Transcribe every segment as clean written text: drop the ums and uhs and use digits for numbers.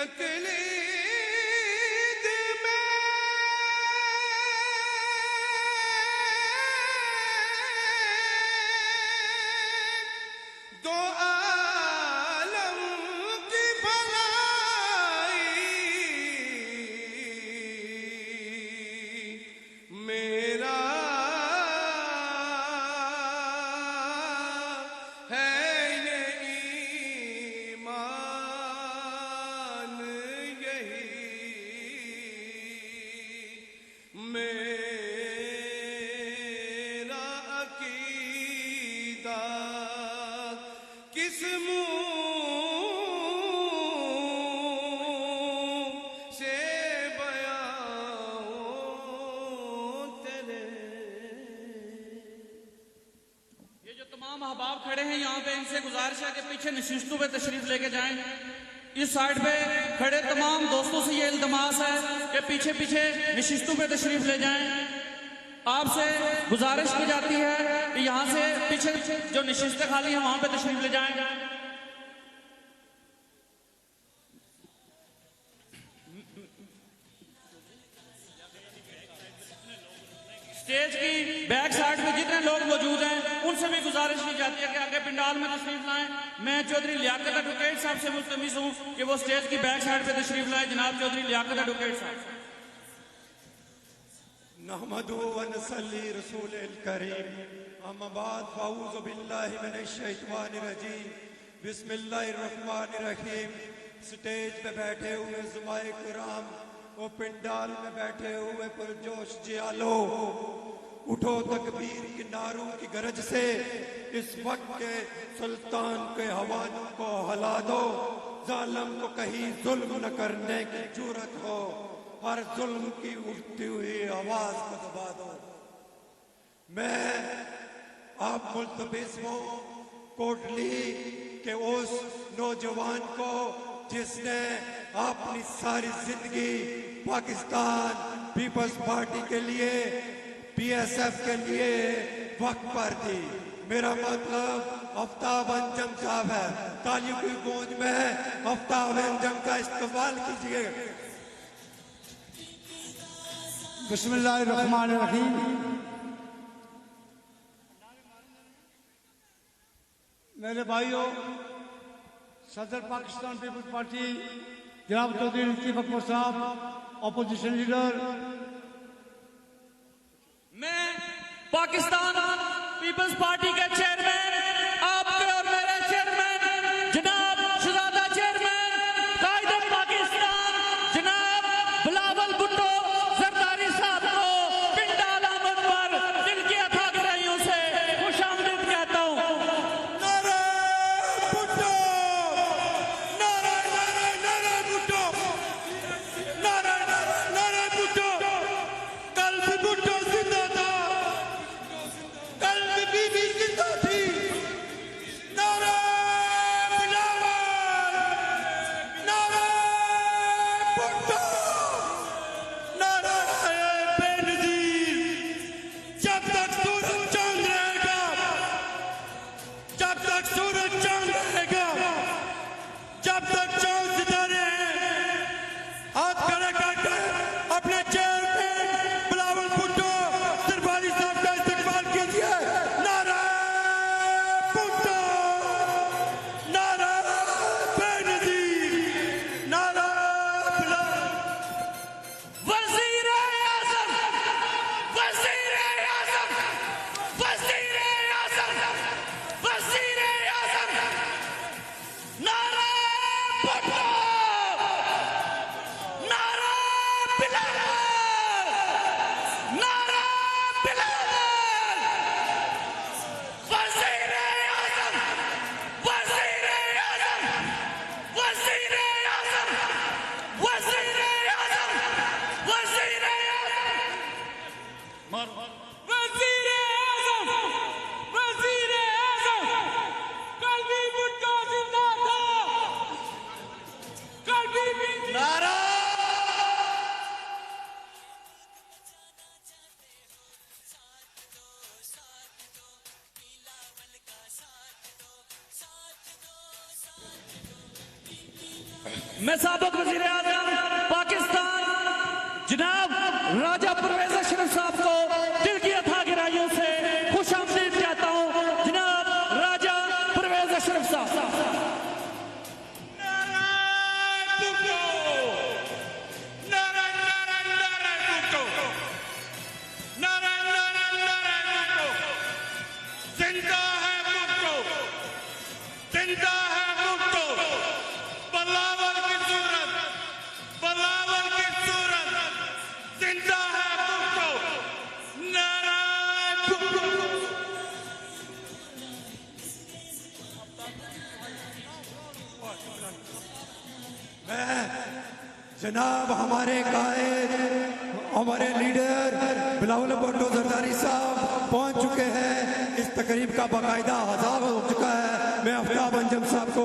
तकलीद में दो आलम की भलाई मेरा मेरा अकीदा किस मुंह से बयां तेरे। ये जो तमाम अहबाब खड़े हैं यहाँ पे, इनसे गुजारिश है कि पीछे नशिस्तों पे तशरीफ लेके जाएं। इस साइड पे खड़े तमाम दोस्तों से ये इल्तमास है कि पीछे पीछे नशिस्तों पे तशरीफ ले जाएं। आपसे गुजारिश की जाती है कि यहाँ से पीछे जो नशिस्तें खाली हैं वहां पे तशरीफ ले जाएं। स्टेज की बैक साइड पे जितने लोग मौजूद हैं उनसे भी गुजारिश की जाती है कि आगे पंडाल में तशरीफ लाएं। मैं चौधरी लियाकत एडवोकेट साहब से मुल्तमिस हूं कि वो स्टेज की बैक साइड पे तशरीफ लाएं। जनाब चौधरी लियाकत एडवोकेट साहब। नहमदु व नसल्ली रसूलिल करीम, अम्मा बाद फाऊज़ु बिल्लाहि मिनश शैतानिर रजीम, बिस्मिल्लाहिर रहमानिर रहीम। स्टेज पे बैठे हुए ज़ुमाए किराम, वो पंडाल में बैठे हुए पुरजोश जियालो, उठो तकबीर की नारों की गरज से इस वक्त के सुल्तान के हवानों को हला दो। जालिम को कहीं जुल्म न करने की जुर्रत हो, हर जुल्म की उठती हुई आवाज को दबा दो। मैं आप मुल्तबिस हूं कोटली के उस नौजवान को जिसने अपनी सारी जिंदगी पाकिस्तान पीपल्स पार्टी के लिए, PSF के लिए वक्त पर दी। मेरा मतलब आफ्ताब अंजम साहब है। तालियों की गूंज में आफ्ताब अंजम का इस्तेमाल कीजिए। बिस्मिल्लाहिर्रहमानिर्रहीम। मेरे भाइयों, सदर पाकिस्तान पीपल्स पार्टी जनाब चौधरी लतीफ अकबर साहब, अपोजिशन लीडर, मैं पाकिस्तान पीपल्स पार्टी के चेयरमैन, आपके और मेरे चेयरमैन जनाब शहजादा चेयरमैन कायदे पाकिस्तान जनाब बिलावल भुट्टो जरदारी साहब को पिंडाल आमद पर दिल की अथाह गहराइयों से खुशामदीद कहता हूं। नारे भुट्टो, नारे नारे नारे भुट्टो, नारे नारे नारे भुट्टो। कल भी भुट्टो जिंदा था, कल भी बीबी जिंदा थी। नारे बिलावल, नारे भुट्टो, नारे बेनज़ीर। जब तक सूरज चांद रहेगा, जब तक सूरज चांद रहेगा, जब तक चांद सितारे हैं, हाथ खड़े करके अपने चेयरमैन बिलावल भुट्टो सरबारी साहब का इस्तेमाल कीजिए। नारा भुट्टो, नारा बेनज़ीर, नारा बिलावल। वज़ीर-ए-आज़म, वज़ीर-ए-आज़म, मैं साबिक वजीर आज़म पाकिस्तान जनाब राजा परवेज अशरफ साहब को दिल की अथाह गहराइयों से खुशामदीद कहता हूं। जनाब राजा परवेज अशरफ साहब। जिंदा है भुट्टो, जिंदा है भुट्टो, बलावल की सूरत, बलावल की सूरत, जिंदा है भुट्टो, नारायण भुट्टो। मैं जनाब हमारे कायद, हमारे लीडर बिलावल भुट्टो जरदारी साहब पहुंच चुके हैं। इस तकरीब का बाकायदा आगाज हो चुका है। मैं आफ्ताब अंजम साहब को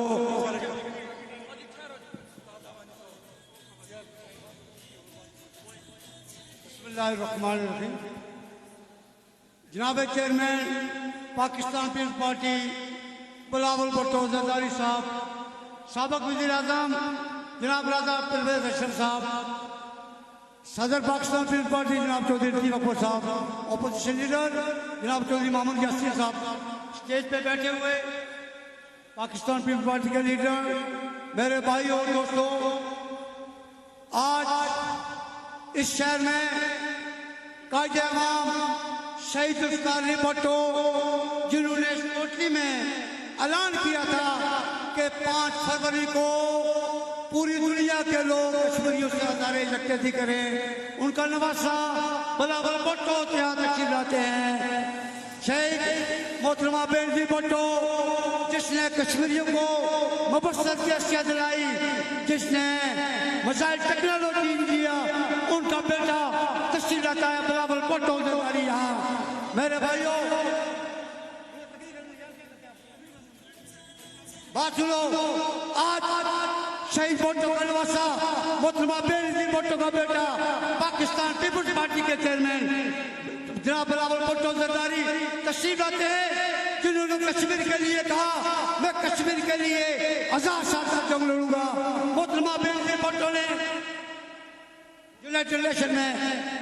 बिस्मिल्लाहिर्रहमानिर्रहीम। जनाब chairman Pakistan Peoples Party Bilawal Bhutto Zardari साहब, साबिक वज़ीर आज़म जनाब राजा परवेज अशरफ साहब, सदर पाकिस्तान पीपल्स पार्टी जनाब चौधरी लतीफ अकबर साहब, अपोजिशन लीडर जनाब चौधरी मोहम्मद यासीर साहब, स्टेज पे बैठे हुए पाकिस्तान पीपल्स पार्टी के लीडर, मेरे भाई और दोस्तों, आज इस शहर में कायदे अवाम शहीद जुल्फ़िकार अली भुट्टो, जिन्होंने इस कोटली में ऐलान किया था कि 5 फरवरी को पूरी दुनिया के लोग कश्मीरियों से हज़ारे यकजहती करें, उनका नवासा बिलावल भुट्टो यहाँ तशरीफ लाते हैं। शहीद मोहतरमा बेनज़ीर भुट्टो, जिसने कश्मीरियों को मबस्सत की हैसियत दिलाई, जिसने मसाइल टेक्नोलॉजी दिया, उनका बेटा तशरीफ लाता है बिलावल भुट्टो जरदारी यहाँ। मेरे भाइयों बात सुनो, आज शहीद भुट्टो का नवासा मोहतरमा बेनज़ीर भुट्टो का बेटा पाकिस्तान पीपल्स पार्टी के चेयरमैन जनाब बिलावल भुट्टो जरदारी तशरीफ लाते हैं, जिन्होंने कश्मीर के लिए कहा मैं कश्मीर के लिए 1000 साल तक जंग लड़ूंगा। मोहतरमा बेनज़ीर भुट्टो ने यूनाइटेड नेशन में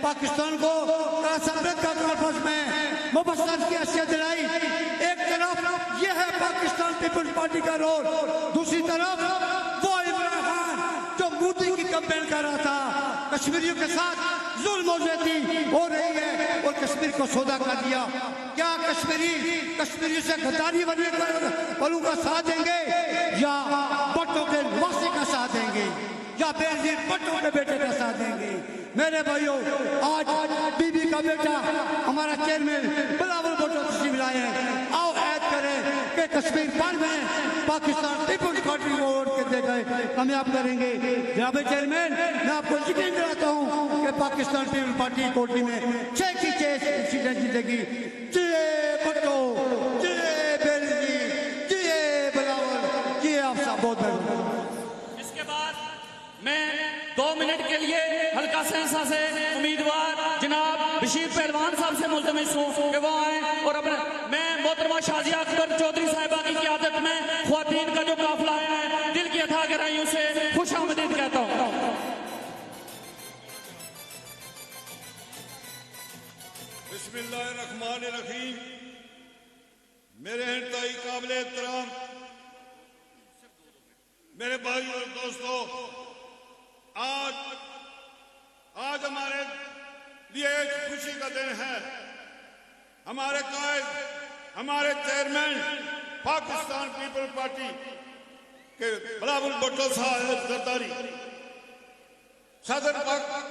पाकिस्तान को कासमरत का कॉन्फ्रेंस में मुबस्सत की हैसियत दिलाई। एक तरफ यह है पाकिस्तान पीपल्स पार्टी का रोल, दूसरी तरफ वो इमरान खान जो मोदी की कैंपेन कर रहा था, कश्मीरियों के साथ जुल्म और ज्यादती हो रही है और कश्मीर को सौदा कर दिया। क्या कश्मीरी से गद्दारी वालों का साथ देंगे या भुट्टो के नवासे का साथ देंगे या बेनज़ीर भुट्टो के बेटे का साथ देंगे? मेरे भाइयों, आज बीबी का बेटा हमारा चेयरमैन बिलावल भुट्टो तशरीफ लाए हैं। आओ ऐद करें कि कश्मीर पर में पाकिस्तान पीपल्स पार्टी को वोट के दे गए कामयाब करेंगे। जनाब चेयरमैन, मैं आपको यकीन दिलाता हूँ कि पाकिस्तान पीपल्स पार्टी कोटली में 6 की 6 सीटें जीतेगी। जिए भुट्टो, जिए बेनज़ीर, जिए बिलावल, जिए आप सब। बहुत बहुत इसके बाद मैं 2 मिनट के लिए हल्का सहसा से उम्मीदवार जनाब बशीर पहलवान साहब से मुल्तमिस हूँ कि वो आए और अपने मैं मोहतरमा शाजिया अकबर चौधरी साहिबा की क़यादत में ख्वातीन का जो काफिला आया है, दिल की अथाह गहराइयों से खुशामदीद कहता हूँ। बिस्मिल्लाहिर्रहमानिर्रहीम। मेरे इंतहाई काबिल एहतराम मेरे भाई और दोस्तों, आज हमारे लिए एक खुशी का दिन है। हमारे कायद, हमारे चेयरमैन पाकिस्तान पीपल्स पार्टी के बिलावल भुट्टो साहब जरदारी, सदर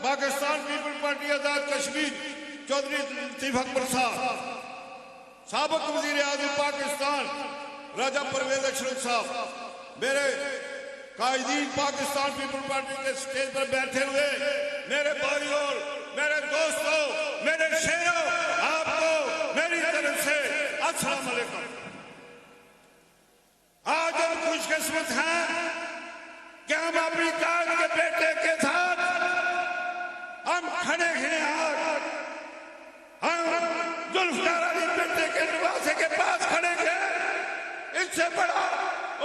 पाकिस्तान पीपल्स पार्टी आजाद कश्मीर चौधरी लतीफ अकबर साहब, साबिक वजीर आज़म पाकिस्तान राजा परवेज अशरफ साहब, मेरे कायदीन पाकिस्तान पीपल्स पार्टी के स्टेज पर बैठे हुए मेरे भाइयों, मेरे दोस्तों, मेरे शेरों, आपको मेरी तरफ से अस्सलाम वालेकुम। आज हम खुशकिस्मत हैं कि हम अपनी कायद के बेटे के साथ हम खड़े हैं। हम जुल्फ़िकार अली बेटे के नवासे के पास खड़े हैं। इससे बड़ा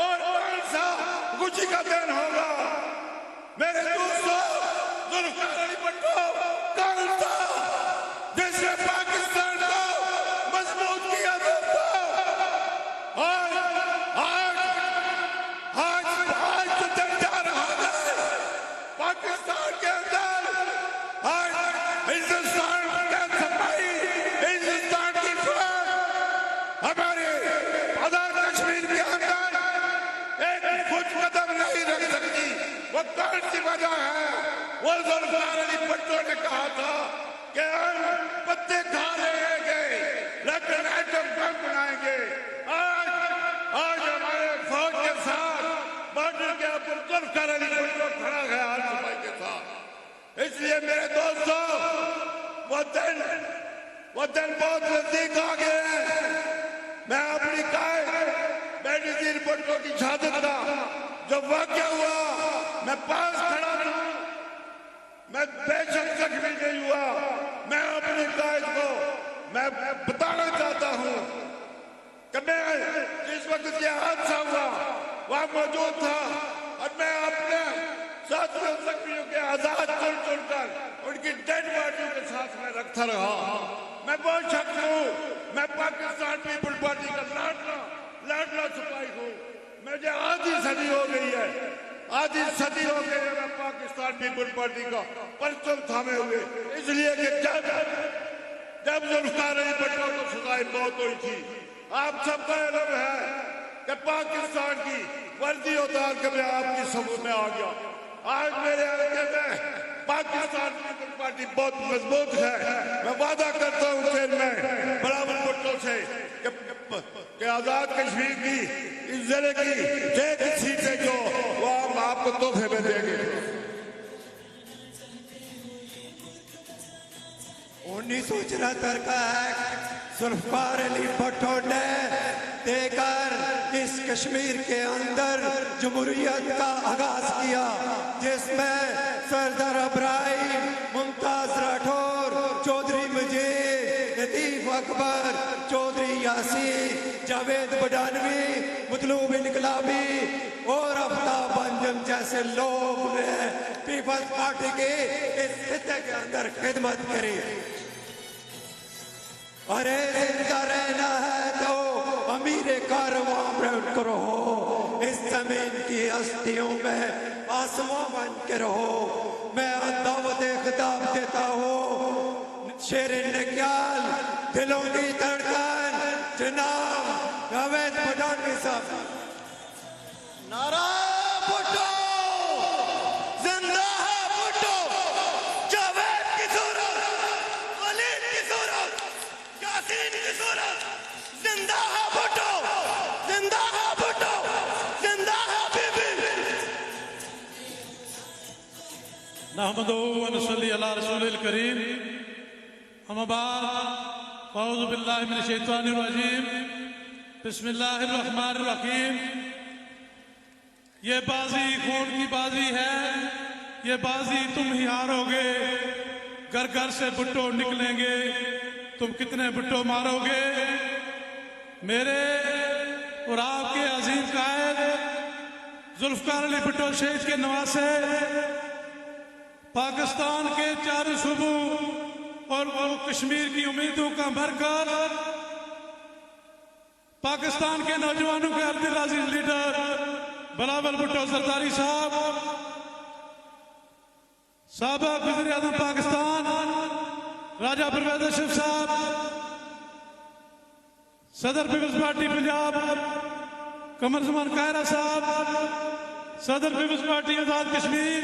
और कौन सा खुशी का दिन होगा मेरे दोस्तों, जुल्फ़िकार अली भुट्टो कौन था जिसने पाकिस्तान को मजबूत किया दोस्तों? आज आज आज आज तो जग जा रहा है पाकिस्तान के अंदर। आज हिंदुस्तान की सफाई, हिंदुस्तान की फौज हमारे आजाद कश्मीर के अंदर एक कुछ कदम नहीं रख सकती। वो कौन सी वजह है? वो जुल्फ़िकार अली भुट्टो ने कहा था कि हम पत्ते खा रहेंगे लेकिन एटम बम बनाएंगे। आज आज हमारे फौज के साथ बॉर्डर के ऊपर जुल्फ़िकार अली भुट्टो खड़ा है आज सफाई के साथ। इसलिए मेरे दोस्तों, वो दिन बहुत नजदीक आ गए हैं। मैं अपनी कायद बेनज़ीर भुट्टो की शहादत का जब वाक़या हुआ, मैं पास खड़ा था, मैं बेशक जख्मी नहीं हुआ। मैं अपने कायद को मैं बताना चाहता हूं कि मैं जिस वक्त ये हादसा हुआ वहां मौजूद था और मैं अपने साथियों जख्मियों के आजाद चुनकर उनकी डेड बॉडियों के साथ में रखता रहा। मैं बहुत शख्स हूँ, मैं पाकिस्तान पीपल पार्टी का लाडला सिपाही हूँ। मुझे आधी सदी हो गई है, आधी सदी हो गई है मैं पाकिस्तान पीपल पार्टी का परचम थामे हुए। इसलिए कि जब जुल्फ़िकार अली भुट्टो को सजाए मौत हुई थी, आप सबका इल्म है कि पाकिस्तान की वर्दी उतार के मैं आपकी सबूत में आ गया। आज मेरे हल्के में पाकिस्तान पीपल पार्टी बहुत मजबूत है। मैं वादा करता हूँ चेयरमैन बिलावल भुट्टो से कि आजाद कश्मीर की इस जिले की एक सीटें जो वो हम आपको तोहफे में देंगे। 1974 का एक्ट जुल्फ़िकार अली भुट्टो ने देकर इस कश्मीर के अंदर जमहूरियत का आगाज किया, जिसमें सरदार इब्राहिम, मुमताज राठौर, चौधरी मजीद, लतीफ अकबर, चौधरी यासीन, जावेद बडानवी, मतलूब इनकलाबी और आफ्ताब अंजम जैसे लोग ने पीपल्स पार्टी के इस खिते के अंदर खिदमत करी। अरे जिंदा रहना है तो अमीर कारवां बनकर रहो, इस जमीन की हस्तियों में आसमां बन के रहो। मैं दावत खिताब देता हूँ शेर निकाल दिलों की धड़कन जनाब जावेद बडानवी साहब। नारा भुट्टो जिंदा है, भुट्टो जावेद की सूरत, वलीद की सूरत, यासीन की सूरत, जिंदा है भुट्टो, जिंदा है भुट्टो, जिंदा है बीबी। नहमदु व नसल्ली अला रसूलिल करीम, अम्मा बाद, अऊज़ु बिल्लाहि मिनश शैतानिर रजीम, बिस्मिल्लाहिर रहमानिर रहीम। ये बाजी खून की बाजी है, ये बाजी तुम ही हारोगे। घर घर से भुट्टो निकलेंगे, तुम कितने भुट्टो मारोगे? मेरे और आपके अजीम कायद जुल्फ़िकार अली भुट्टो शहीद के नवासे पाकिस्तान के चारों सूबों और कश्मीर की उम्मीदों का मरकज, पाकिस्तान के नौजवानों के अब्दुल अजीज लीडर बिलावल भुट्टो जरदारी साहब, साबिक़ वज़ीर आज़म पाकिस्तान राजा परवेज़ अशरफ साहब, सदर पीपल्स पार्टी पंजाब कमर ज़मान कायरा साहब, सदर पीपल्स पार्टी आजाद कश्मीर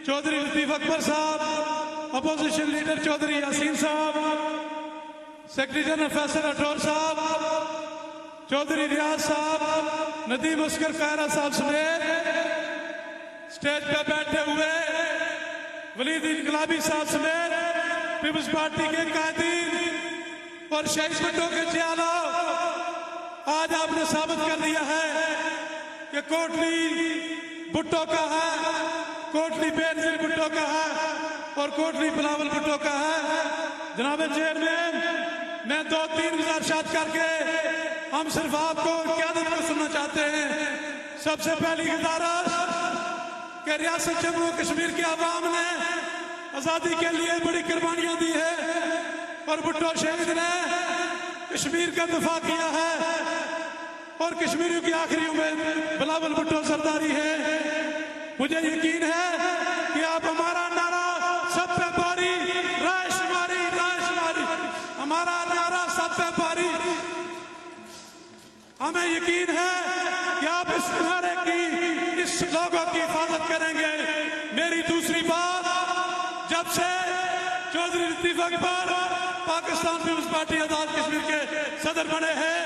चौधरी लतीफ अकबर साहब, अपोजिशन लीडर चौधरी यासीन साहब, सेक्रेटरी जनरल फैसल राठौर साहब, चौधरी रियाज साहब, नदीम अस्कर कायरा साहब समेत स्टेज पे बैठे हुए वलीद इनकलाबी साहब समेत पीपल्स पार्टी के कायदीन और शहीद भुट्टो के जियालों, आज आपने साबित कर दिया है कि कोटली भुट्टो का है, कोटली बेनज़ीर भुट्टो का है और कोटली बिलावल भुट्टो का है। जनाब चेयरमैन, मैं 2-3 गुजारिशात करके हम सिर्फ आपको क़यादत को सुनना चाहते हैं। सबसे पहली गुजारिश कि रियासत जम्मू कश्मीर के अवाम ने आजादी के लिए बड़ी कुर्बानियां दी है और भुट्टो शहीद ने कश्मीर का दफा किया है और कश्मीरियों की आखिरी उम्मीद बिलावल भुट्टो सरदारी है। मुझे यकीन है कि आप हमारा नारा सब पे भारी राय शुमारी, हमारा नारा सब पे भारी, हमें यकीन है कि आप इस नारे की, इस लोगों की हिफाजत करेंगे। मेरी दूसरी बात, जब से चौधरी लतीफ अकबर पाकिस्तान पीपुल्स पार्टी आजाद कश्मीर के सदर बने हैं,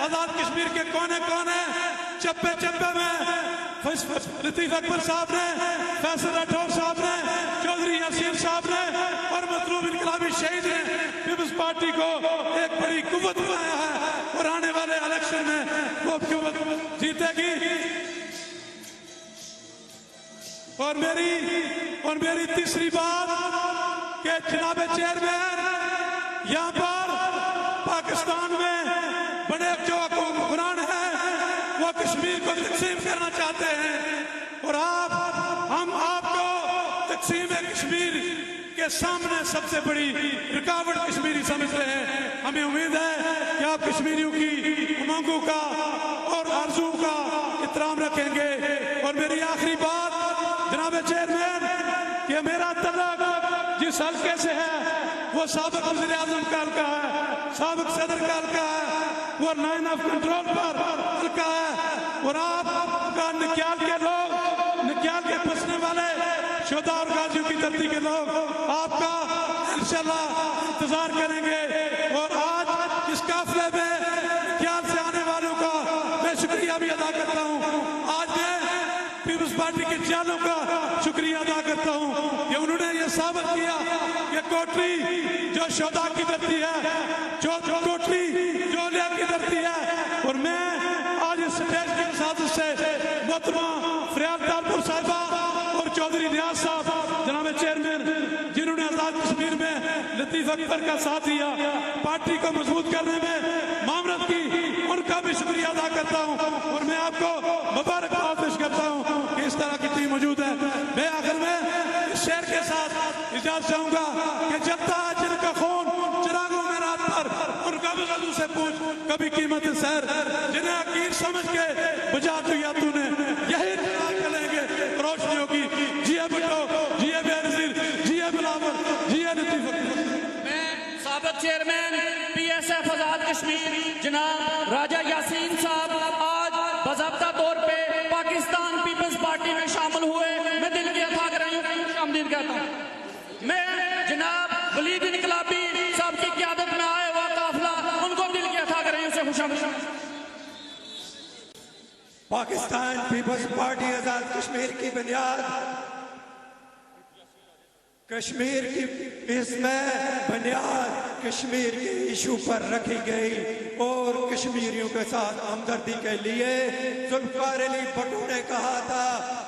आजाद कश्मीर के कोने कोने चप्पे चप्पे में लतीफ अकबर साहब ने, फैसल राठौर साहब ने, चौधरी यासीन साहब ने और मतलूब इनकलाबी शहीद ने पीपुल्स पार्टी को एक बड़ी कुव्वत बनाया है और आने वाले इलेक्शन में वो कुव्वत जीतेगी। और मेरी तीसरी बात कि जनाब चेयरमैन, यहाँ पर पाकिस्तान में बड़े जो हुक्मरान हैं वो कश्मीर को तकसीम करना चाहते हैं और हम आपको तकसीम कश्मीर के सामने सबसे बड़ी रुकावट कश्मीरी समझ रहे हैं। हमें उम्मीद है कि आप कश्मीरियों की उमंगों का और आरज़ू का एहतराम रखेंगे। और मेरी आखिरी बात जनाब चेयरमैन, कि मेरा तल्लुक जिस हल्के से है वो साबिक वज़ीर आज़म का हल्का है, साबिक सदर का हल्का है, वो लाइन ऑफ कंट्रोल पर हल्का है और आपका निक्याल के लोग, निक्याल के बसने वाले शोधा और गाजियों की धरती के लोग आपका इंशाल्लाह इंतजार करेंगे। और आज इस काफिले में निक्याल से आने वालों का मैं शुक्रिया भी अदा करता हूँ। आज मैं पीपुल्स पार्टी के चालों का शुक्रिया अदा करता हूँ कि उन्होंने ये साबित किया कि कोटली जो शोधा की धरती है, जो कोटली जो लिया की धरती है। और मैं आज इस स्टेज के साथ से मोहतरमा फरियाद तारपुर साहिबा और चौधरी नियाज साहब जनाब चेयरमैन, जिन्होंने आजाद कश्मीर में लतीफ अकबर का साथ दिया, पार्टी को मजबूत करने में मामरत की, उनका भी शुक्रिया अदा करता हूँ। और मैं आपको मुबारकबाद पेश करता हूँ कि इस तरह की टीम मौजूद है। मैं आखिर में इस शेर के साथ इजाजत चाहूंगा कि जलता है जिनका खून चिरागों में रात पर, उनका भी गलू से पूछ कभी कीमत सैर, जिन्हें हकीर समझ के बुझा दिया तूने, यही चलेंगे रोशनियों की। जिया भुट्टो, जिया बेनजीर, जिया बिलावल, जिया लतीफ अकबर। मैं साबिक चेयरमैन PSF आजाद कश्मीर जनाब राजा यासीन साहब आज बाज़ाब्ता तौर पे पाकिस्तान पीपल्स पार्टी में शामिल हुए, मैं दिल की अथा कर रही हूँ, खुशामदीद कहता हूँ। मैं जनाब वलीद इनकलाबी साहब की क़यादत में आया हुआ काफिला, उनको दिल की अथा कर रही हूँ, खुशामदीद। पाकिस्तान पीपल्स पार्टी आजाद कश्मीर की बुनियाद कश्मीर की, इसमें बुनियाद कश्मीर के इशू पर रखी गई और कश्मीरियों के साथ हमदर्दी के लिए जुल्फ़िकार अली भुट्टो ने कहा था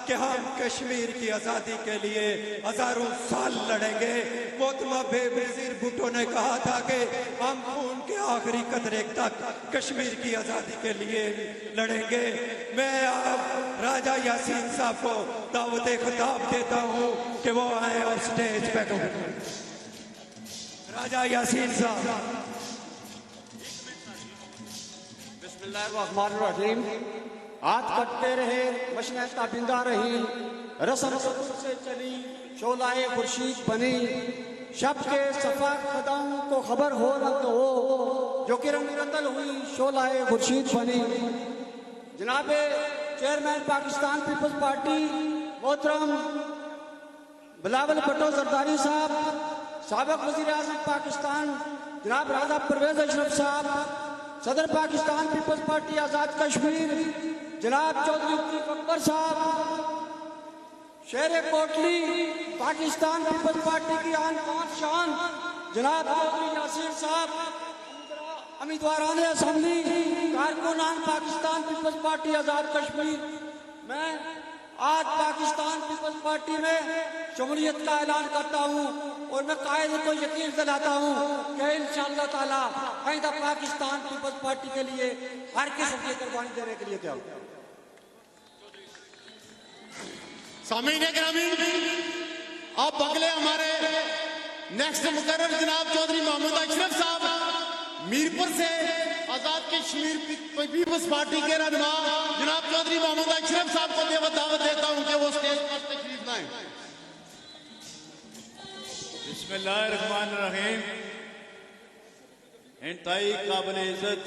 कि हम कश्मीर की आज़ादी के लिए हजारों साल लड़ेंगे। मोहतरमा बेनज़ीर भुट्टो ने कहा था कि हम खून के आखिरी कतरे तक कश्मीर की आज़ादी के लिए लड़ेंगे। मैं अब राजा यासीन साहब को दावत खिताब देता हूँ कि वो आए और स्टेज पे करें। राजा यासीन साहब। बिस्मिल्लाहिर्रहमानिर्रहीम। हाथ कटते रहे, मशने ताबिंदा रही, रस्म से चली, शोलाए खुर्शीद बनी, शब के सफा कदम को खबर हो न हो, जो किरण कतल हुई शोलाए खुर्शीद बनी। जनाबे चेयरमैन पाकिस्तान पीपल्स पार्टी मोहतरम बिलावल भुट्टो जरदारी साहब, साबिक वज़ीर आज़म पाकिस्तान जनाब राजा परवेज अशरफ साहब, सदर पाकिस्तान पीपल्स पार्टी आज़ाद कश्मीर जनाब चौधरी लतीफ अकबर साहब, शेर कोटली पाकिस्तान पीपल्स पार्टी की आन पान शान जनाब चौधरी यासीन साहब, उम्मीदवारान assembly कारकुनान Pakistan Peoples party Azad Kashmir. मैं आज पाकिस्तान पीपल्स पार्टी में शमूलियत का ऐलान करता हूँ और मैं कायदे को यकीन दिलाता हूँ कि इंशाअल्लाह ताला आइंदा पाकिस्तान पीपल्स पार्टी के लिए हर किस्म की कुर्बानी देने के लिए तैयार। सामीन ग्रामी, अब अगले हमारे नेक्स्ट मुकर्रर जनाब चौधरी मोहम्मद अशरफ साहब मीरपुर से आजाद कश्मीर पीपल्स पार्टी के रहनुमा जनाब चौधरी मोहम्मद अशरफ साहब को दावत देता हूं कि वो स्टेज पर तशरीफ लाएं। बिस्मिल्लाहिर्रहमानिर्रहीम। इंतहाई काबिल इज्जत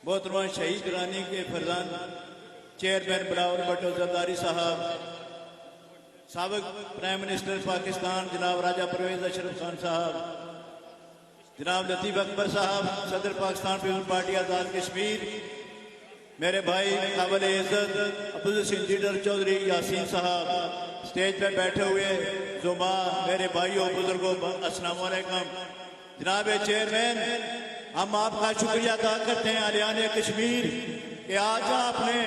मोहतरमा शहीद रानी के फरजान चेयरमैन बिलावल भुट्टो जरदारी साहब, साबिक प्राइम मिनिस्टर पाकिस्तान जनाब राजा परवेज अशरफ खान साहब, जनाब लतीफ अकबर साहब सदर पाकिस्तान पीपल्स पार्टी आज़ाद कश्मीर, मेरे भाई काबिल इज्जत अपोजिशन लीडर चौधरी यासीन साहब, स्टेज पे बैठे हुए जुमा मेरे भाइयों बुजुर्गों अस्सलाम वालेकुम। जनाब चेयरमैन, हम आपका शुक्रिया अदा करते हैं आलियाने कश्मीर कि आज आपने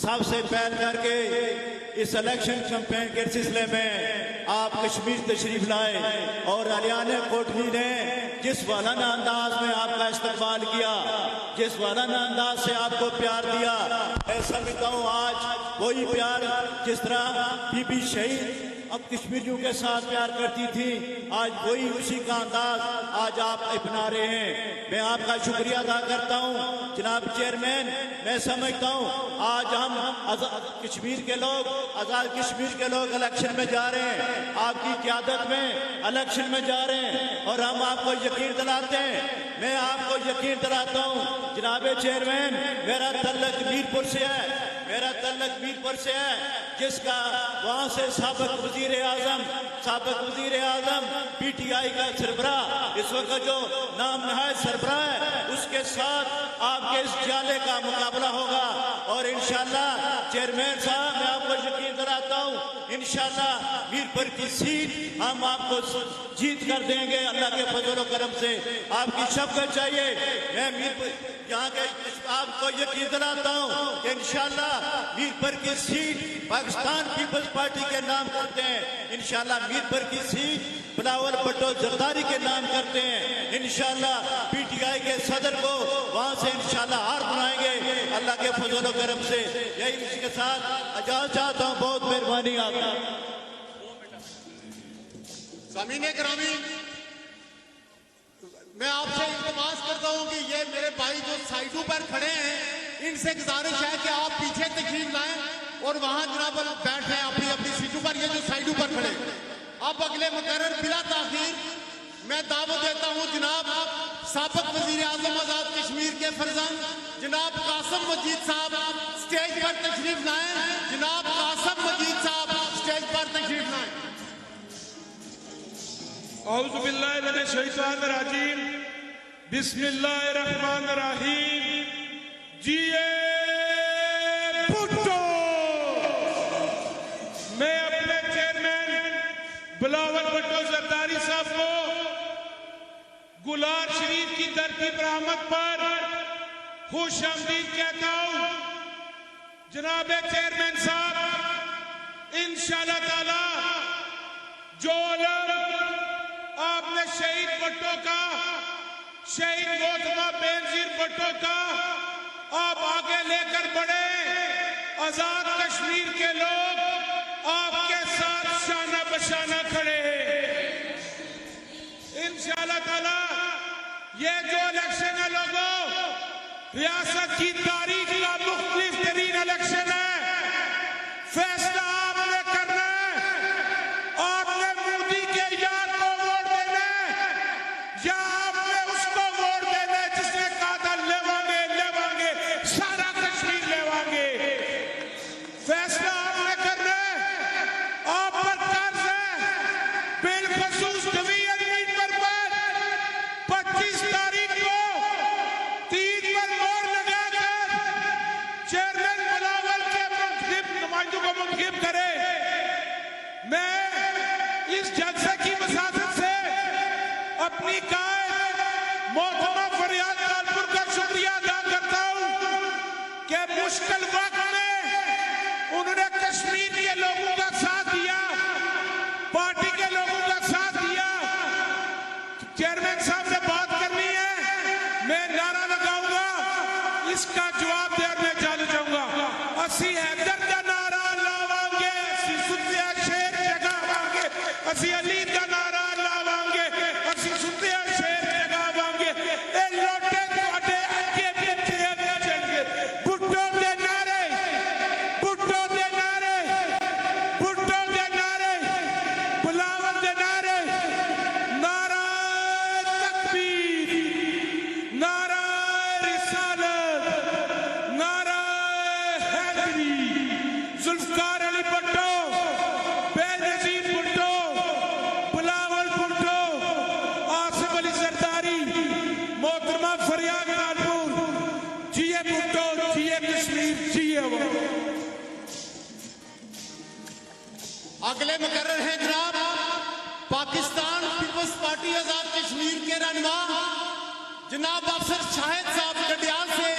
सबसे पहल करके इस इलेक्शन कैंपेन के सिलसिले में आप कश्मीर तशरीफ लाए और आलियाने कोटली ने जिस वालाना अंदाज में आपका इस्तकबाल किया, जिस वालाना अंदाज से आपको प्यार दिया, मैं समझता हूँ आज वही प्यार जिस तरह बीबी शहीद अब कश्मीरियों के साथ प्यार करती थी, आज वही उसी का अंदाज आज आप अपना रहे हैं। मैं आपका शुक्रिया अदा करता हूँ जनाब चेयरमैन। मैं समझता हूँ आज हम कश्मीर के लोग, आजाद कश्मीर के लोग इलेक्शन में जा रहे हैं, आपकी क़यादत में इलेक्शन में जा रहे हैं और हम आपको यकीन दिलाते हैं, मैं आपको यकीन दिलाता हूँ जनाब चेयरमैन, मेरा तल्लक मीरपुर से है, मेरा तल्लक मीरपुर से है, जिसका वहां से साबिक वजीर आजम PTI का सरबराह इस वक्त जो नाम नहायत सरबराह है, उसके साथ आपके इस जाले का मुकाबला होगा और इंशाल्लाह चेयरमैन साहब मैं आपको यकीन दिलाता हूँ इंशाल्लाह मीरपुर की सीट हम आपको जीत कर देंगे अल्लाह के फजल करम से। आपकी शफ़क़त चाहिए, मैं मीरपुर यहाँ के आपको यकीन दिलाता हूँ कि इंशाल्लाह मीरपुर की सीट पाकिस्तान पीपल्स पार्टी के नाम करते हैं, इंशाल्लाह मीरपुर की सीट बिलावल भुट्टो जरदारी के नाम करते हैं, इंशाल्लाह PTI के सदर को वहाँ से इंशाल्लाह हार बनाएंगे अल्लाह के फजल करम से। यही इसके साथ इजाज़त चाहता हूँ, बहुत मेहरबानी आपका। सामीने ग्रामी, मैं आपसे इल्तमास करता हूं कि ये मेरे भाई जो साइडों पर खड़े हैं, इनसे गुजारिश है कि आप पीछे तशरीफ लाएं और वहां जनाब बैठे अपनी अपनी सीटों पर, ये जो साइडों पर खड़े। अब अगले मुकर्रर बिला ताखीर मैं दावत देता हूं जनाब साबिक वजीर आजम आजाद कश्मीर के फरजान जनाब कासिम मजीद साहब स्टेज पर तशरीफ लाएं। जनाब कासिम मजीद साहब स्टेज पर तशरीफ लाएं। औज़ु बिल्लाहि मिनश शैतानिर रजीम, बिस्मिल्लाहिर्रहमानिर्रहीम। जिए भुट्टो। मैं अपने चेयरमैन बिलावल भुट्टो जरदारी साहब को गुलार शरीफ की धरती पर आमद पर खुश आमदीद कहता हूं। जनाब चेयरमैन साहब, इंशाअल्लाह ताला जो आपने शहीद भुट्टो का, शहीद मोहतरमा बेनजीर भुट्टो का आप आगे लेकर बढ़े, आजाद कश्मीर के लोग आपके साथ शाना बशाना खड़े हैं। इंशाअल्लाह ताला ये जो इलेक्शन है लोगों, रियासत की तारीख का मुख्तलिफ तरीन इलेक्शन है। फैसला आपने करना है, आपने मोदी के यार को वोट देना है या आपने उसको वोट देना है जिसने कहा था लेवांगे लेवांगे सारा कश्मीर लेवांगे। फैसला आपने करना है। आप पर कर्ज है, बिलखसूस डिवीजन मीट पर 25 तारीख को 3 पर मोहर लगाकर चेयरमैन बिलावल के नुमाइंदों को मुंतखब करे। मैं इस जलसे की वसादत से अपनी कायद मोहतरमा फरियाद कानपुर का शुक्रिया अदा करता हूं कि मुश्किल वक्त में उन्होंने कश्मीर के लोगों का साथ दिया, पार्टी के लोगों का साथ दिया। चेयरमैन साहब से बात करनी है, मैं नारा लगाऊंगा, इसका जवाब देने जाने जाऊंगा। 80 है अगले मुकर्रर हैं जनाब पाकिस्तान पीपल्स पार्टी आजाद कश्मीर के रहनुमा जनाब अफसर शाहिद साहब गडियाल से।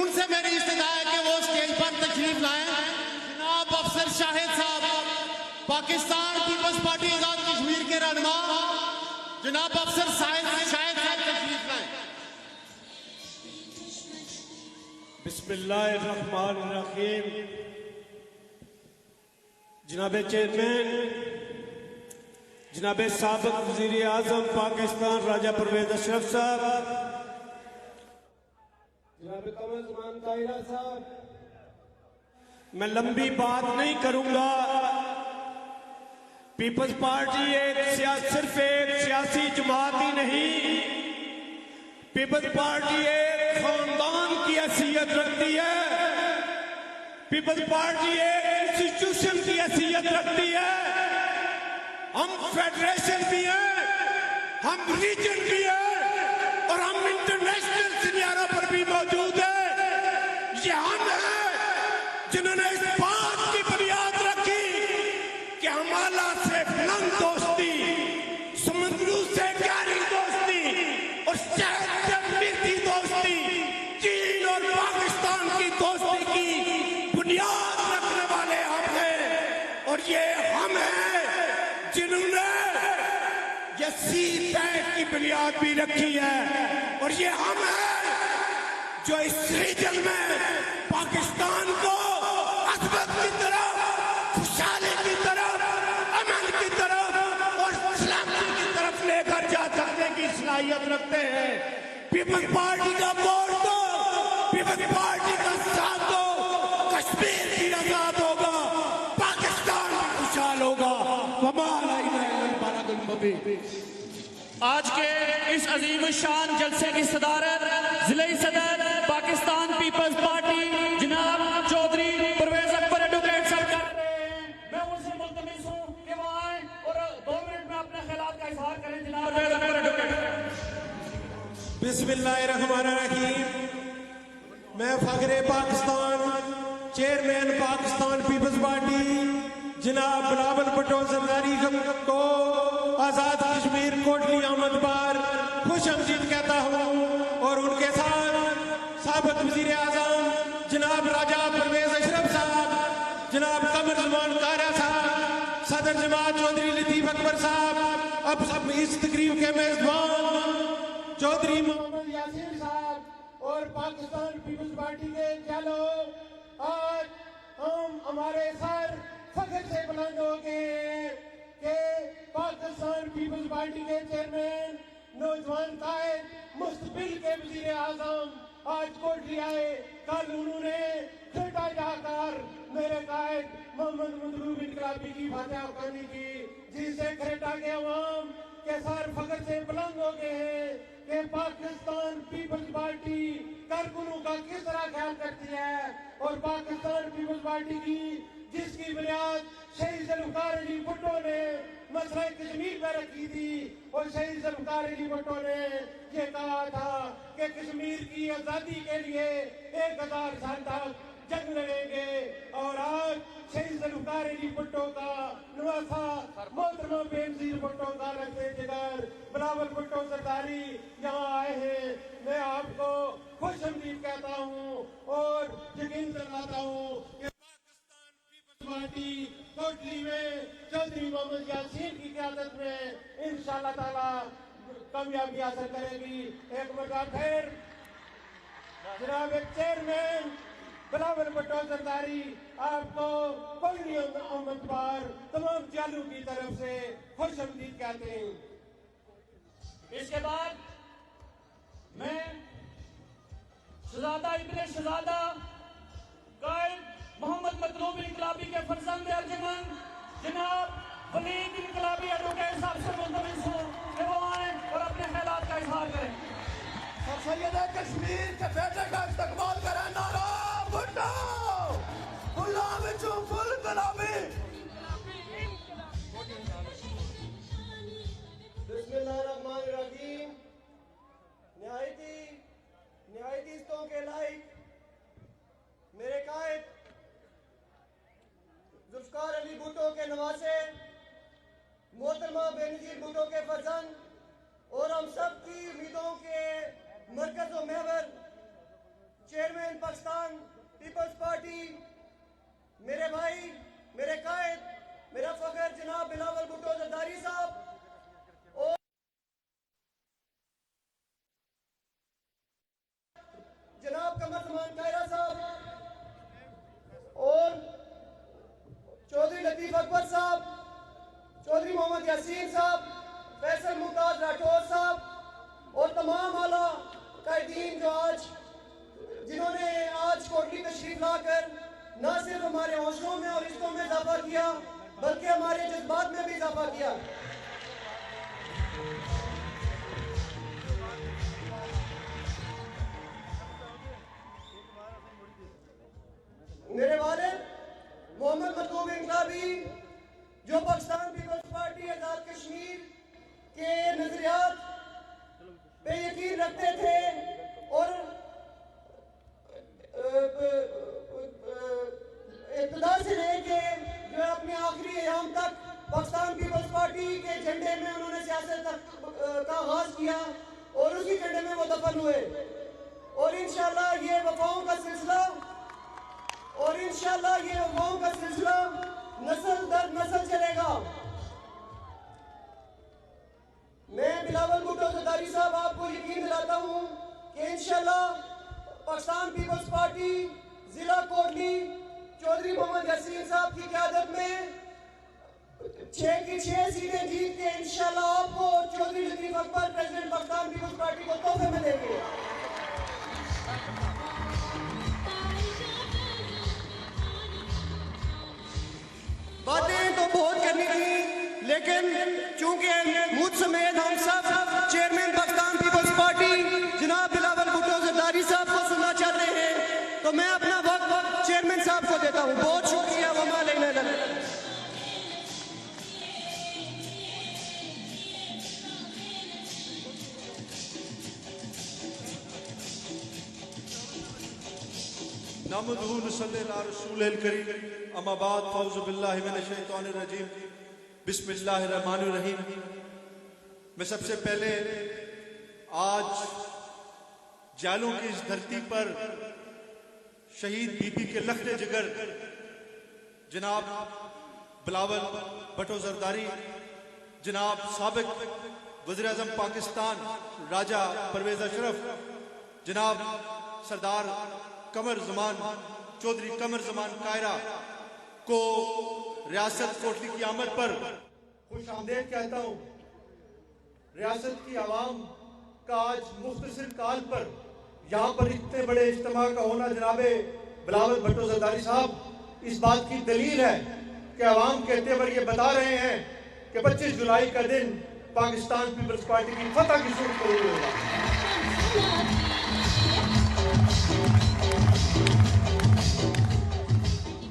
उनसे मेरी इस्तदा है कि वो स्टेज पर तशरीफ लाएं। जनाब अफसर शाहिद साहब पाकिस्तान पीपल्स पार्टी आजाद कश्मीर के रहनुमा जनाब अफसर शाहिद साहब तशरीफ लाएं। बिस्मिल्लाहिर्रहमानिर्रहीम। जनाब चेयरमैन, जनाब साबिक वज़ीर आज़म पाकिस्तान राजा परवेज अशरफ साहब, जनाब कमर ज़मान कायरा साहब, मैं लंबी बात नहीं करूंगा। पीपल्स पार्टी सिर्फ एक सियासी जमात ही नहीं, पीपल्स पार्टी एक खानदान की हैसियत रखती है। पीपल्स पार्टी एक इंस्टीट्यूशन की हैसियत रखती है। हम फेडरेशन भी हैं, हम रीजन भी हैं और हम इंटरनेशनल सिनेरियो पर भी मौजूद हैं। ये हम हैं जिन्होंने इस बात की बुनियाद रखी कि हमारा से बुलंद दोस्ती, समुद्रों से गहरी दोस्ती और शहद से मीठी दोस्ती, चीन और पाकिस्तान की दोस्ती की बुनियाद रखने वाले हम हैं। और ये हम हैं जिन्होंने ये सीपैट की बुनियाद भी रखी है। और ये हम हैं जो इस रीजन में पाकिस्तान को असमत की तरफ, खुशहाली की तरफ, अमन की तरफ और सलामती की तरफ लेकर जा सकने की सलाहियत रखते हैं। पीपल्स पार्टी का वोट दो, पीपल्स पार्टी का साथ दो, कश्मीर भी आजाद होगा, पाकिस्तान भी खुशहाल होगा। आज के इस अजीम शान जलसे की सदारत जिले सदर पाकिस्तान पीपल्स पार्टी जनाब चौधरी परवेज अकबर एडवोकेट साहब कर रहे हैं। मैं उनसे मुल्तमिस हूँ कि वो आए और 2 मिनट में अपने ख्यालात का इजहार करें। जनाब परवेज अकबर एडवोकेट। बिस्मिल्लाहिर्रहमानिर्रहीम। मैं फखरे Pakistan chairman Pakistan Peoples Party जनाब बिलावल भुट्टो जरदारी को आजाद कश्मीर कोटली आमद पर खुश आमदीद कहता हूँ। और उनके साथ साबिक वजीर आजम जनाब राजा परवेज अशरफ साहब, जनाब कमर ज़मान कायरा साहब, सदर जमात चौधरी लतीफ अकबर साहब, अब सब इस तकरीब के मेजबान चौधरी मोहम्मद यासीन साहब और पाकिस्तान पीपल्स पार्टी के चलो। आज हम हमारे सर फख्र से बुलंद हो गए कि पाकिस्तान पीपल्स पार्टी के चेयरमैन नौजवान कायद मुस्तबिल के वजीर आजम आज कोटली आए। कल उन्होंने खेटा जाकर मेरे कायद मोहम्मद मदरूब इनकलाबी की फातिहा खानी की, जिससे खेटा के अवाम के सर फख्र से बुलंद हो गए हैं कि पाकिस्तान पीपल्स पार्टी कारकुनों का किस तरह ख्याल करती है। और पाकिस्तान पीपल्स पार्टी की जिसकी बुनियाद शहीद जुल्फ़िकार अली भुट्टो ने मसला कश्मीर में रखी थी। और शहीद जुल्फ़िकार अली भुट्टो ने ये कहा था कि कश्मीर की आजादी के लिए 1000 साल तक जंग लड़ेंगे। और आज शहीद जुल्फ़िकार अली भुट्टो का नवासा मोहतरमा बेनज़ीर भुट्टो का रखते जिगर बिलावल भुट्टो जरदारी यहाँ आए हैं। मैं आपको खुश आमदीद कहता हूँ और यकीन दिलाता हूँ कि पार्टी कोटली में चौधरी मोहम्मद यासीन की क़यादत में इंशाअल्लाह ताला कामयाबी हासिल करेगी। एक बार फिर जनाब चेयरमैन बिलावल भुट्टो जरदारी आपको कोटली आमद पर तमाम जालू की तरफ से खुश आमदीद कहते हैं। इसके बाद मैं शहजादा इब्ने शहजादा कायद मोहम्मद मतलूब इनकलाबी के फर्जंद अर्जुमंद जनाब वलीद इनकलाबी एडवोकेट साहब से मुल्तमिस हूँ कि वो आए और अपने ख्यालात का इजहार करें। सर सैयद कश्मीर के बेटे का इस्तकबाल करें। नारा भुट्टो गुलाम चो फुल गुलामी। बिस्मिल्लाहिर्रहमानिर्रहीम। न्यायाधीशों के लायक मेरे कायद जुल्फ़िकार अली भुट्टो के नवासे लतीफ अकबर साहब, चौधरी मोहम्मद यासीन साहब, फैसल मुमताज राठौर साहब और तमाम आला कायदीन जो आज जिन्होंने आज कोटली तशरीफ लाकर न सिर्फ हमारे हौसलों में और रिश्तों में इजाफा किया बल्कि हमारे जज्बात में भी इजाफा किया। मेरे वालिद मोहम्मद मतलूब इनकलाबी जो पाकिस्तान पीपल्स पार्टी आजाद कश्मीर के नजरियात पे यकीन रखते थे और इब्तिदा से लेके जो अपने आखिरी अयाम तक पाकिस्तान पीपल्स पार्टी के झंडे में उन्होंने सियासत का आगाज किया और उसी झंडे में वो दफन हुए और इंशाल्लाह ये वफाओं का सिलसिला नस्ल दर नस्ल चलेगा। मैं बिलावल भुट्टो ज़रदारी साहब आपको यकीन दिलाता हूँ कि इंशाल्लाह पाकिस्तान पीपल्स पार्टी जिला कोटली चौधरी मोहम्मद यासीन साहब की क़यादत में 6 की 6 सीटें जीत के इंशाल्लाह आपको Chaudhry Latif Akbar president Pakistan Peoples Party को तोहफे में देंगे। बातें तो बहुत करनी थी लेकिन चूंकि मुझ समेत हम सब चेयरमैन पाकिस्तान पीपल्स पार्टी जनाब बिलावल भुट्टो ज़रदारी साहब को सुनना चाहते हैं तो मैं अपना वक्त चेयरमैन साहब को देता हूँ। बहुत शुक्रिया। वमा अलैना इल्ला अल बलाग। नहमदुहु व नसल्ली अला रसूलिल करीम अम्मा बाद फौज़ु बिल्लाहि मिनश शैतानिर रजीम बिस्मिल्लाहिर रहमानिर रहीम। मैं सबसे पहले आज जालों की इस धरती पर शहीद बीबी के लख्त जिगर जनाब बिलावल भुट्टो ज़रदारी, जनाब साबिक वज़ीर आज़म पाकिस्तान राजा परवेज़ अशरफ, जनाब सरदार कमर जमान चौधरी कमर जमान कायरा को रियासत कोटली की आमद पर खुश आमदेद कहता हूँ। रियासत की आवाम का आज मुख्तसर काल पर यहाँ पर इतने बड़े इज्तिमा का होना जनाबे बिलावल भुट्टो ज़रदारी साहब इस बात की दलील है कि आवाम कहते हुए ये बता रहे हैं कि 25 जुलाई का दिन पाकिस्तान पीपल्स पार्टी की फतह की सूरत में होगा।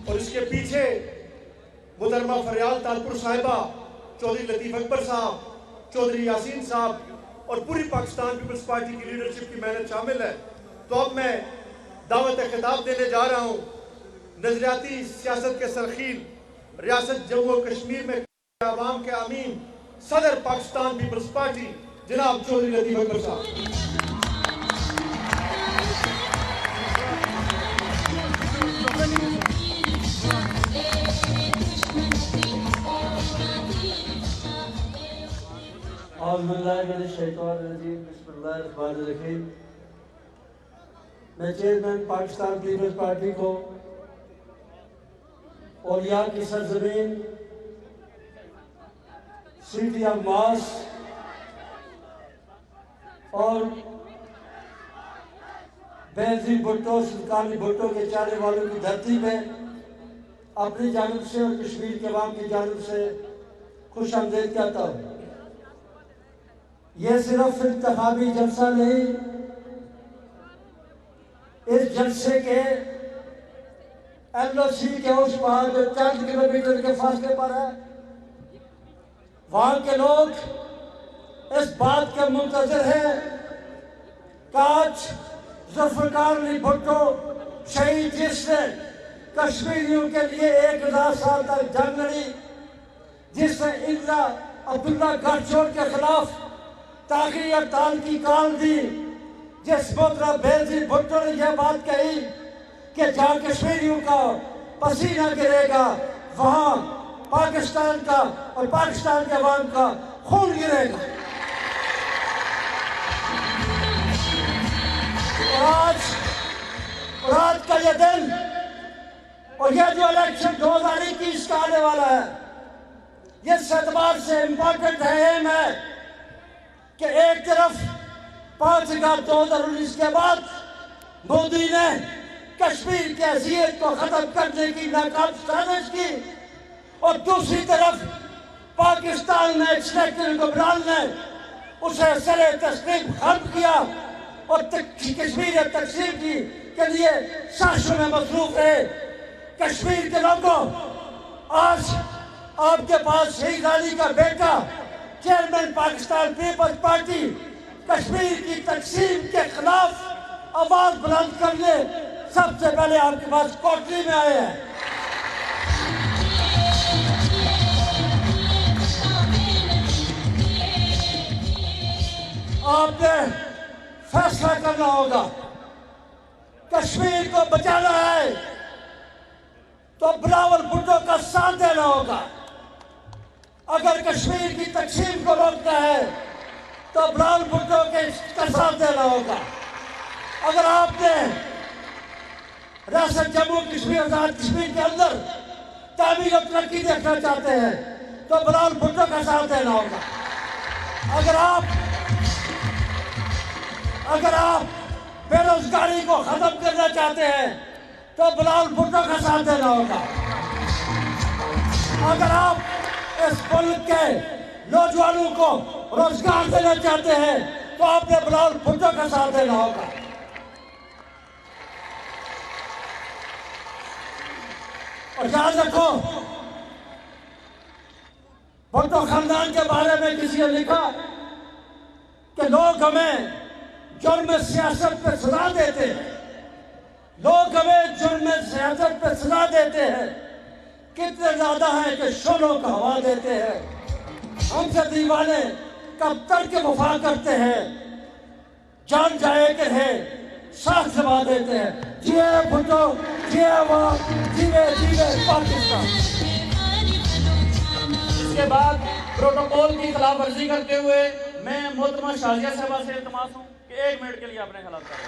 और इसके पीछे मुहतरमा फरियाल तालपुर साहिबा, चौधरी लतीफ अकबर साहब, चौधरी यासीन साहब और पूरी पाकिस्तान पीपल्स पार्टी की लीडरशिप की मेहनत शामिल है। तो अब मैं दावत खिताब देने जा रहा हूँ नजरियाती सियासत के सरखील रियासत जम्मू और कश्मीर में आवाम के अमीन सदर पाकिस्तान पीपल्स पार्टी जनाब चौधरी लतीफ अकबर साहब। मैं चेयरमैन पाकिस्तान पीपल्स पार्टी को और यहाँ की सरजमीन सिटी ऑफ मास और बेनजीर भुट्टो सुल्तानी भुट्टो के चाहने वालों की धरती में अपनी जानिब से और कश्मीर के अवाम की जानिब से खुश आमदेद कहता हूँ। यह सिर्फ इंतखाबी जलसा नहीं, इस जलसे के LOC के उस पार जो 4 किलोमीटर के फासले पर है, वहां के लोग इस बात के मुंतजर हैं कि आज जुल्फ़िकार अली भुट्टो शहीद जिसने कश्मीरियों के लिए 1000 साल तक जंग लड़ी, जिसने इंदिरा अब्दुल्ला गठजोड़ के खिलाफ ताकि हड़ताल की कॉल दी, जिस मोहतरम बेनजीर भुट्टो ने यह बात कही कि जहाँ कश्मीरियों का पसीना गिरेगा वहाँ पाकिस्तान का और पाकिस्तान के अवाम का खून गिरेगा। और आज का यह दिन और यह जो इलेक्शन 2021 का आने वाला है, ये इस एतबार से इम्पोर्टेंट है, एम है कि एक तरफ 5 अगस्त 2019 के बाद मोदी ने कश्मीर की हैसियत को खत्म करने की नाकाम साजिश की, और दूसरी तरफ पाकिस्तान में एक सेक्टर हुक्मरान ने उसे सरे तस्लीम खत्म किया और कश्मीर तकसीम की के लिए साजिशों में मसरूफ रहे। कश्मीर के लोगों, आज आपके पास शहीद अली का बेटा chairman Pakistan Peoples Party Kashmir की तकसीम के खिलाफ आवाज बुलंद करने सबसे पहले आपके पास कोटली में आए हैं। आपने फैसला करना होगा, कश्मीर को बचाना है तो बिलावल भुट्टो का साथ देना होगा। अगर कश्मीर की तकसीम को रोकना है तो बिलावल भुट्टो का साथ देना होगा। अगर आपने रियासत जम्मू कश्मीर आजाद कश्मीर के अंदर तामीर और तरक्की देखना चाहते हैं तो बिलावल भुट्टो का साथ देना होगा। अगर आप बेरोजगारी को खत्म करना चाहते हैं तो बिलावल भुट्टो का साथ देना होगा। अगर आप इस मुल्क के नौजवानों को रोजगार देना चाहते हैं तो आपने बिलावल भुट्टो का साथ देना होगा। और याद रखो, भुट्टो खानदान के बारे में किसी ने लिखा कि लोग हमें जुर्म सियासत पे सजा देते हैं, लोग हमें जुर्म सियासत पे सजा देते हैं, कितने ज्यादा है कि शोलों का हवा देते हैं। हमसे दीवाने कब तक के वफा करते हैं, जान जाए कि है साथ जमा देते हैं। जिए भुट्टो, जिए अवाम, जीवे जीवे पाकिस्तान। इसके बाद प्रोटोकॉल की खिलाफ वर्जी करते हुए मैं मोहतरमा शाजिया साहबा से इल्तमास हूँ कि 1 मिनट के लिए अपने खिलाफ करें।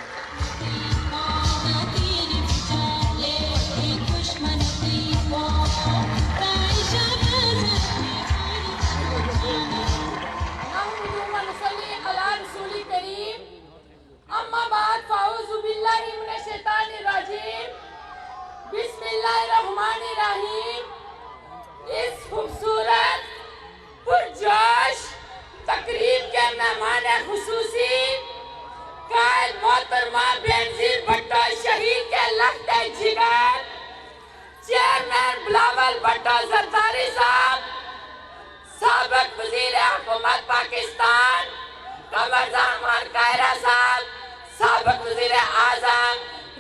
इस खूबसूरत पुरजोश तकरीब के मेहमान खुसूसी कायल मोहतरमा बेनजीर भुट्टो शहीद के लख्ते जिगर चेयरमैन बिलावल भुट्टो जरदारी साहब, साबिक वजीर हुकूमत पाकिस्तान कमर कायरा साहब, साबिक वजीर आजम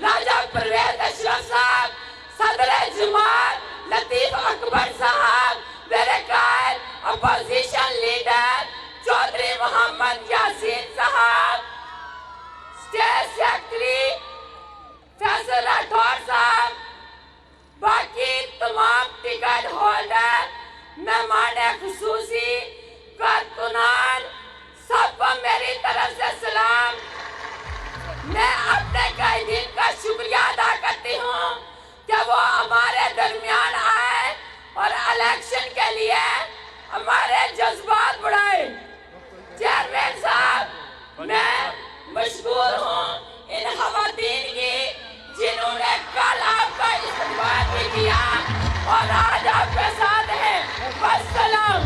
राजा परवेज अशरफ साहब, सदर जमात लतीफ अकबर साहब, मेरे कायल अपोजिशन लीडर चौधरी मोहम्मद यासीन साहब, स्टेट सेक्रेटरी फैसल राठौर साहब, बाकी तमाम टिकट होल्डर, मेहमान खुसूसी, कारकुनान, सबको मेरी तरफ से सलाम। मैं अपने कायदीन का शुक्रिया अदा करती हूँ कि वो हमारे दरमियान आए और इलेक्शन के लिए हमारे जज्बात बढ़ाए। चेयरमैन साहब, मैं मशहूर हूँ इन खवातीन की जिन्होंने कल आपका इस्तेमाल भी किया और आज आपके साथ हैं। वस्सलाम।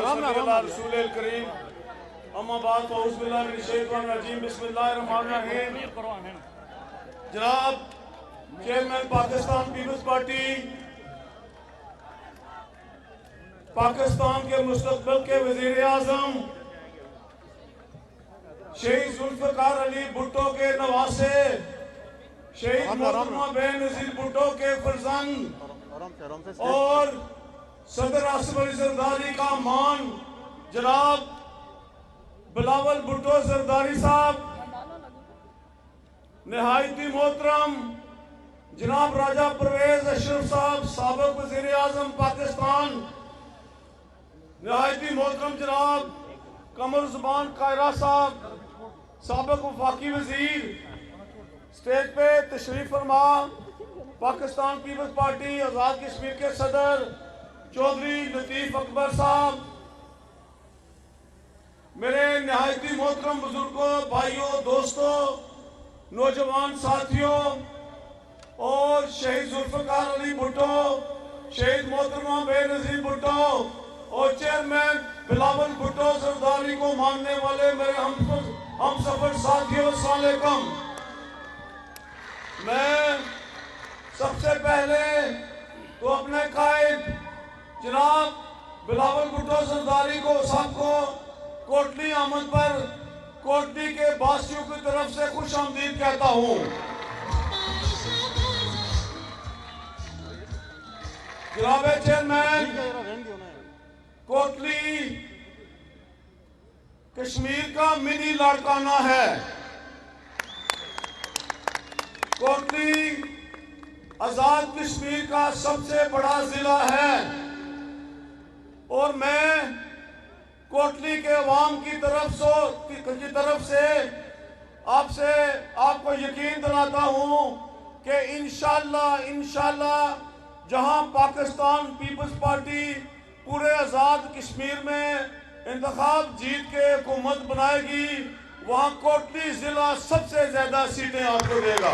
रसूल करीम अम्मा बाद फौज़बिल्लाहिमिनश्शैतानिर्रजीम बिस्मिल्लाहिर्रहमानिर्रहीम। जनाब chairman Pakistan Peoples Party, Pakistan के मुस्तकबिल के वजीर आजम शहीद जुल्फ़िकार अली भुट्टो के नवासे शहीद मोहतरमा बेनज़ीर भुट्टो के फर्जंद और सदर आसिफ अली जरदारी का मान जनाब बिलावल भुट्टो जरदारी साहब, निहायती मोहतरम जनाब राजा परवेज अशरफ साहब साबिक वज़ीर आज़म पाकिस्तान, निहायती मोहतरम जनाब कमर ज़ुबान कायरा साहब साबिक वफाकी वज़ीर, स्टेज पे तशरीफ फरमा पाकिस्तान पीपल्स पार्टी आज़ाद कश्मीर के सदर चौधरी लतीफ़ अकबर साहब, मेरे निहायती मोहतरम बुजुर्गों, भाइयों, दोस्तों, नौजवान साथियों और शहीद जुल्फ़िकार अली भुट्टो, शहीद मोहतरमा बेनज़ीर भुट्टो और चेयरमैन बिलावल भुट्टो जरदारी को मानने वाले मेरे हम सफर साथियों, अस्सलाम वालेकुम। मैं सबसे पहले तो अपने कायद जनाब बिलावल भुट्टो जरदारी को सबको कोटली आमद पर कोटली के वासियों की तरफ से खुश आमदीद कहता हूं। जनाब चेयरमैन, कोटली कश्मीर का मिनी लाड़काना है। कोटली आजाद कश्मीर का सबसे बड़ा जिला है और मैं कोटली के अवाम की तरफ से आपको यकीन दिलाता हूं कि इंशाल्लाह जहां पाकिस्तान पीपल्स पार्टी पूरे आजाद कश्मीर में इंतखाब जीत के हुकूमत बनाएगी, वहां कोटली जिला सबसे ज्यादा सीटें आपको देगा।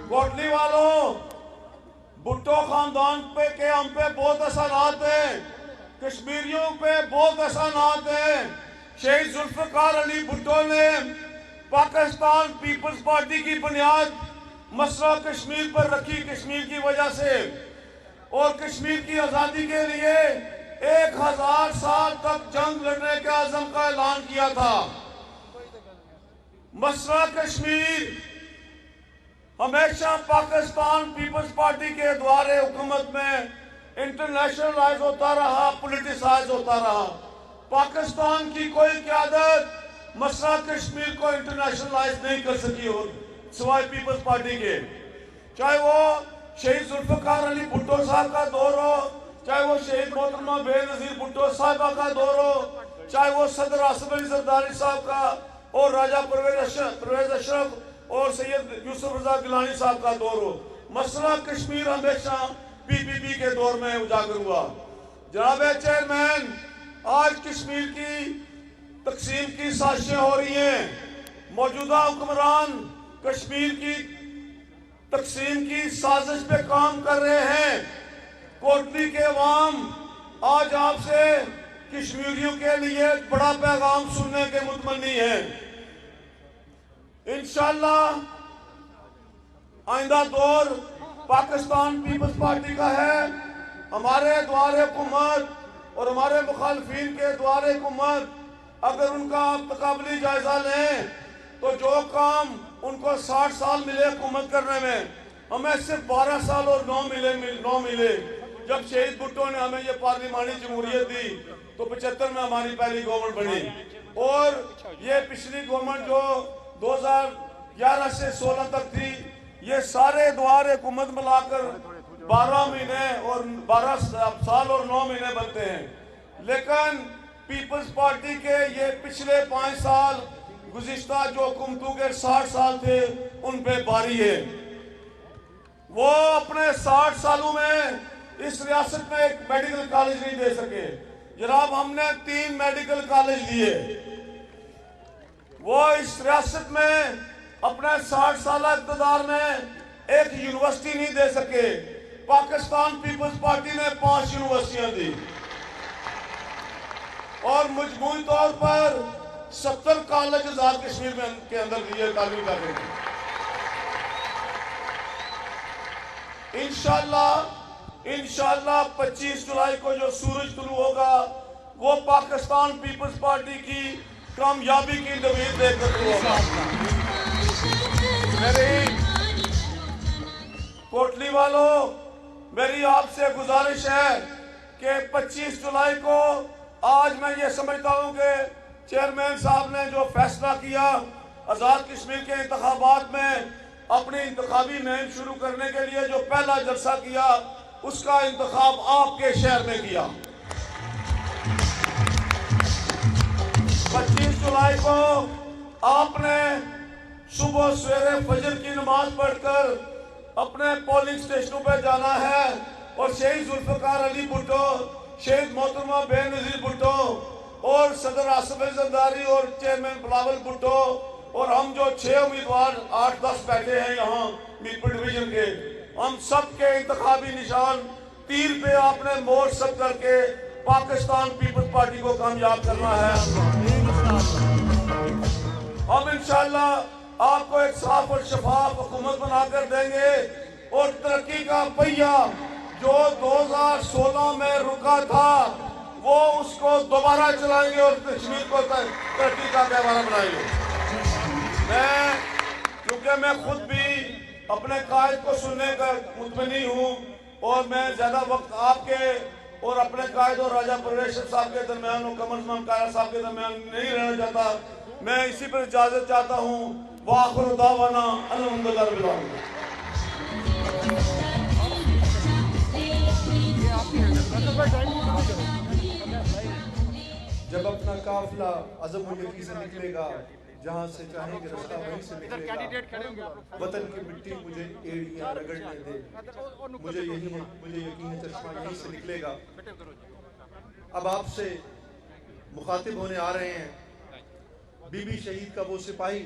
कोटली वालों, भुट्टो खानदान पे के हम पे बहुत एहसानात हैं, कश्मीरियों पे बहुत एहसानात हैं। शहीद जुल्फ़िकार अली भुट्टो ने पाकिस्तान पीपल्स पार्टी की बुनियाद मसला कश्मीर पर रखी, कश्मीर की वजह से, और कश्मीर की आजादी के लिए 1000 साल तक जंग लड़ने के आज़म का ऐलान किया था। मसला कश्मीर हमेशा पाकिस्तान पीपल्स पार्टी के द्वारे हुकूमत में इंटरनेशनलाइज होता रहा, पॉलिटिसाइज होता रहा। पाकिस्तान की कोई क़यादत मसला कश्मीर को इंटरनेशनलाइज नहीं कर सकी हो सिवाय पीपल्स पार्टी के, चाहे वो शहीद जुल्फ़िकार अली भुट्टो साहब का दौर हो, चाहे वो शहीद मोहतरमा बेनज़ीर भुट्टो साहिबा का दौर हो, चाहे वो सदर आसिफ अली जरदारी साहब का और राजा परवेज अशरफ और सैयद यूसुफ रजा गिलानी साहब का दौर हो। मसला कश्मीर हमेशा पीपीपी के दौर में उजागर हुआ। जनाब चेयरमैन, आज कश्मीर की तकसीम की साजिशें हो रही हैं। मौजूदा हुक्मरान कश्मीर की तकसीम की साजिश पे काम कर रहे हैं। कोटली के अवाम आज आपसे कश्मीरियों के लिए बड़ा पैगाम सुनने के मुतमन्नी हैं। इंशाल्लाह आइंदा दौर पाकिस्तान पीपल्स पार्टी का है। हमारे द्वारे हुकूमत और हमारे मुखालफिन के द्वारे हुकूमत अगर उनका आप तकाबली जायजा लें तो जो काम उनको 60 साल मिले हुकूमत करने में, हमें सिर्फ 12 साल और 9 मिले। जब शहीद भुट्टो ने हमें ये पार्लिमानी जमहूरियत दी तो 75 में हमारी पहली गवर्नमेंट बनी, और ये पिछली गवर्नमेंट जो 2011 से 16 तक थी, ये सारे द्वारे हुकूमत मिलाकर 12 महीने और 12 साल और 9 महीने बनते हैं। लेकिन पीपल्स पार्टी के ये पिछले 5 साल गुज़िश्ता जो हुकूमतों के 60 साल थे उन पे भारी है। वो अपने 60 सालों में इस रियासत में एक मेडिकल कॉलेज नहीं दे सके। जनाब, हमने 3 मेडिकल कॉलेज दिए। वो इस रियासत में अपने 60 साल इक़्तिदार में एक यूनिवर्सिटी नहीं दे सके, पाकिस्तान पीपल्स पार्टी ने 5 यूनिवर्सिटियां दी और मजमूई तौर पर 70 कॉलेज आजाद कश्मीर में के अंदर दिए तालीम करने की। इंशाल्लाह 25 जुलाई को जो सूरज तुलू होगा वो पाकिस्तान पीपल्स पार्टी की कामयाबी की नवीद देकर तुलू होगा। मेरी कोटली वालों, मेरी आपसे गुजारिश है कि 25 जुलाई को आज मैं ये समझता हूं कि चेयरमैन साहब ने जो फैसला किया आजाद कश्मीर के इंतखाबात में अपनी इंतखाबी मुहिम शुरू करने के लिए जो पहला जलसा किया उसका इंतखाब आपके शहर में किया। 25 जुलाई को आपने सुबह सवेरे फजर की नमाज पढ़कर अपने पोलिंग स्टेशनों पर जाना है और शहीद जुल्फकार अली भुट्टो, शहीद मोहतरमा बेनजीर भुट्टो और सदर आसिफ अली जरदारी और चेयरमैन बिलावल भुट्टो और हम जो 6 उम्मीदवार 8-10 बैठे हैं यहाँ मीरपुर डिवीजन के, हम सब के इंतखाबी निशान तीर पे आपने मोर सब करके पाकिस्तान पीपल्स पार्टी को कामयाब करना है। हम इंशाल्लाह आपको एक साफ और शफाफ हुकूमत बनाकर देंगे और तरक्की का पहिया जो 2016 में रुका था वो उसको दोबारा चलाएंगे और कश्मीर को तरक्की का गहवारा बनाएंगे। क्योंकि मैं खुद भी अपने कायद को सुनने का मुतमनी हूँ और मैं ज्यादा वक्त आपके और अपने कायद और राजा परवेश साहब के दरमियान और कमर उस्मान काया साहब के दरमियान नहीं रहना चाहता। मैं इसी पर इजाजत चाहता हूँ। वाखिर दावाना अल्हम्दुलिल्लाह रब्बिल आलमीन। जब अपना काफिला अज़म व यकीन से निकलेगा, जहाँ से चाहेंगे रास्ता वहीं से निकलेगा। वतन की मिट्टी मुझे एड़ियाँ रगड़ने दे, मुझे यकीन चश्मा यहीं से निकलेगा। अब आपसे मुखातिब होने आ रहे हैं बीबी शहीद का वो सिपाही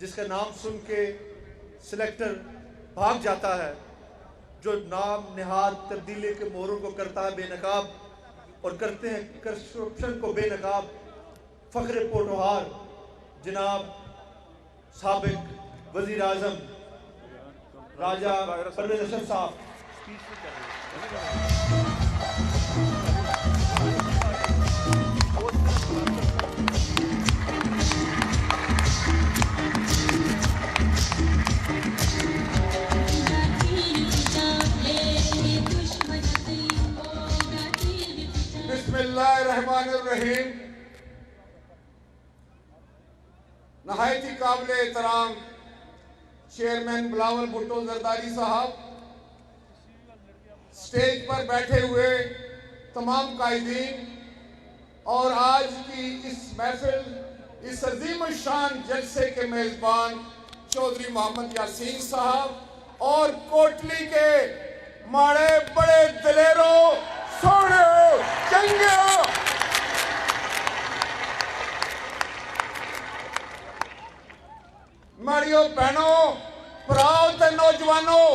जिसका नाम सुन के सिलेक्टर भाग जाता है, जो नाम निहाद तब्दीली के मोहरों को करता है बेनकाब और करते हैं करप्शन को बेनकाब। फख्र पोटोहार जनाब साबिक वजीर आजम राजा परवेज अशरफ साहब। बिस्मिल्लाहिर्रहमानिर्रहीम। नहायत ही काबिल एहतराम चेयरमैन बिलावल भुट्टो जरदारी साहब, स्टेज पर बैठे हुए तमाम कायदीन और आज की इस महफिल, इस अजीम शान जलसे के मेजबान चौधरी मोहम्मद यासीन साहब और कोटली के माड़े बड़े दलेरों, सोने चंगे माड़ियों बहनों, भराओ ते नौजवानों,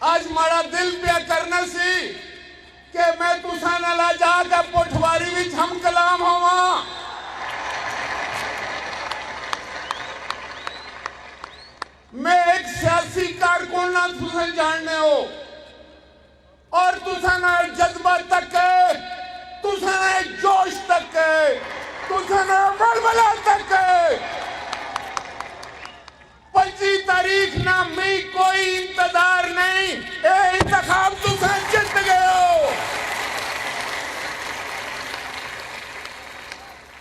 आज माड़ा दिल पिया करना सी कि मैं तुसा नाल जाके पुठवारी विच हम कलाम होवा। मैं एक सियासी कारकुन ना तुसा जानने हो और तुसा ना जज्बा तक, तुसा ना जोश तक, तुसा ना बलबला तक 25 तारीख ना मी कोई इंतजार नहीं, ए इंतखाब तुसा जीत गए हो।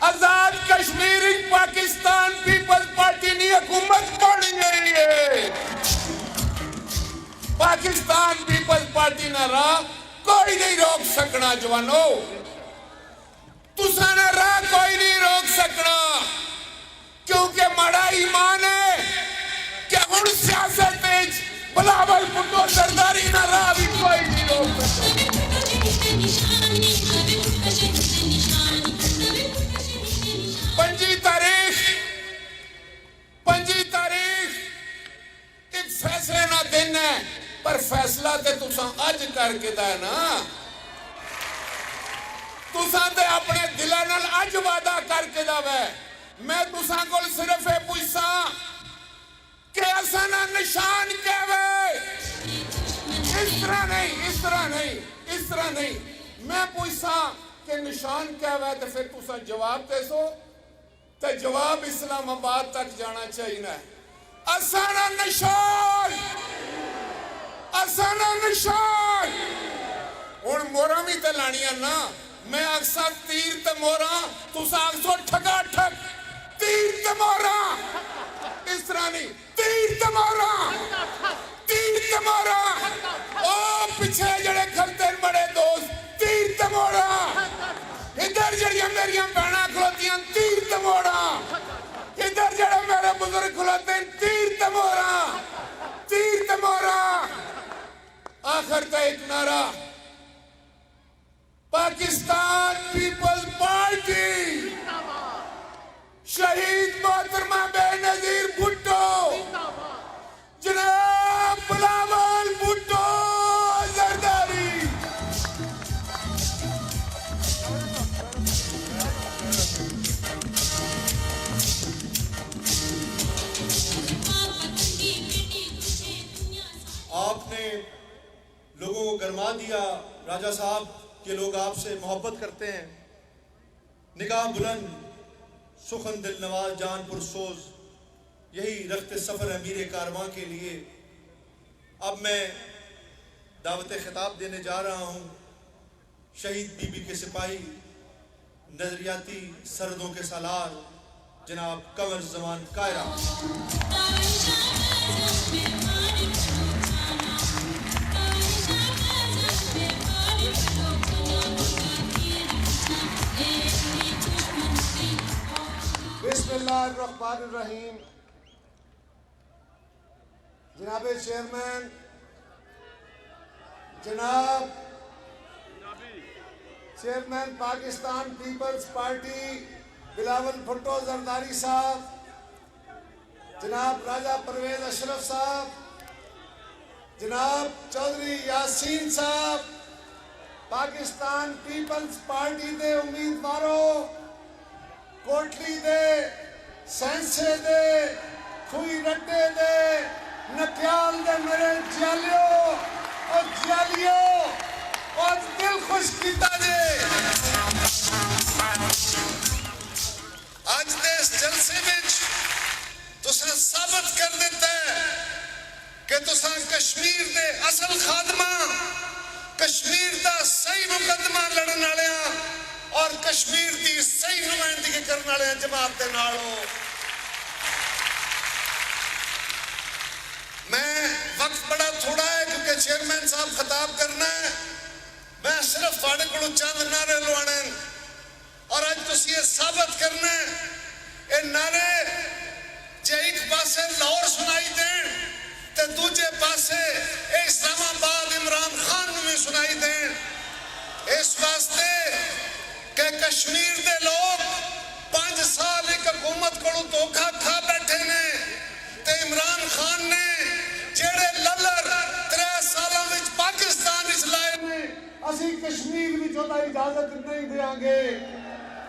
आजाद कश्मीर पाकिस्तान पीपल्स पार्टी की हुकूमत बन गई है। पाकिस्तान पीपल्स पार्टी ना राह कोई नहीं रोक सकना जवानों, तुसा ना राह कोई नहीं रोक सकना, क्योंकि माड़ा ईमान है कि हुण सियासत विच बिलावल भुट्टो जरदारी ना राह भी कोई नहीं रोक सकता। दिन है पर फैसला ते तुसा अज करके दा है ना। तुसा ते अपने दिला नाल अज वादा करके दा है। मैं तुसा कोल सिर्फ ये पूछसा कि असा ना निशान कहवे। इस तरह नहीं, इस तरह नहीं, इस तरह नहीं। मैं पूछसा कि निशान कहवे तो फिर तुसा जवाब दसो, तो जवाब इस्लामाबाद तक जाना चाहिए। असा ना निशान, असा ना निशान। हुण मोहरा भी तो लानिया ना। मैं अक्सर तीर ते मोहरा, तुसा अक्सर ठगा ठग तीर ते मोहरा। इस तरह नहीं, तीर ते मोहरा, तीर ते मोहरा। ओ पिछे जड़े खड़ते बड़े दोस्त, तीर ते मोहरा। इधर जड़ियां मेरियां भैणां खलोतियां, तीर ते मोहरा। इधर जड़े मेरे बुजुर्ग खलोते, तीर ते मोहरा, तीर ते मोहरा। आखिर का एक नारा, पाकिस्तान पीपल्स पार्टी, शहीद मोहतरमा बेनजीर भुट्टो, जनाब बिलावल भुट्टो जरदारी। आपने लोगों को गरमा दिया राजा साहब कि लोग आपसे मोहब्बत करते हैं। निगाह बुलंद, सुखन दिल नवाज, जानपुर सोज, यही रखते सफर अमीर कारवां के लिए। अब मैं दावत खिताब देने जा रहा हूँ शहीद बीबी के सिपाही, नजरियाती सरहदों के सालार जनाब कंवर जमान कायरा। बिस्मिल्लाहिर्रहमानिर्रहीम। जनाब चेयरमैन, जनाब chairman Pakistan Peoples Party Bilawal Bhutto Zardari साहब, जनाब राजा परवेज अशरफ साहब, जनाब चौधरी यासीन साहब, पाकिस्तान पीपल्स पार्टी के उम्मीदवारों, कोटली दे, सैंसे दे, खुई रट्टे दे, नक्याल दे मेरे जालियो और जालियो और दिल खुश कीता जे। आज दे इस जलसे में तुसां साबित कर दिता है कि तुसां कश्मीर दे असल खादमा, कश्मीर दा सही मुकदमा लड़न वाले और कश्मीर की सही नुमाइंदगी करने वाले जमात के नाल हो। मैं वक्त बड़ा थोड़ा है क्योंकि चेयरमैन साहब खिताब करना है। मैं सिर्फ थोड़े को चंद नारे लवाने और अज तुम ये साबित करना है, ये नारे जे एक पासे लाहौर सुनाई देन ते दूजे पासे इस्लामाबाद इमरान खान नूं भी सुनाई देन। इस वास्ते कि कश्मीर दे लोग 5 साल एक हुकूमत को धोखा खा बैठे ने ते इमरान खान ने जेड़े ललर 3 सालों में पाकिस्तान इच लाए ने, असी कश्मीर में जोदा इजाजत नहीं देंगे।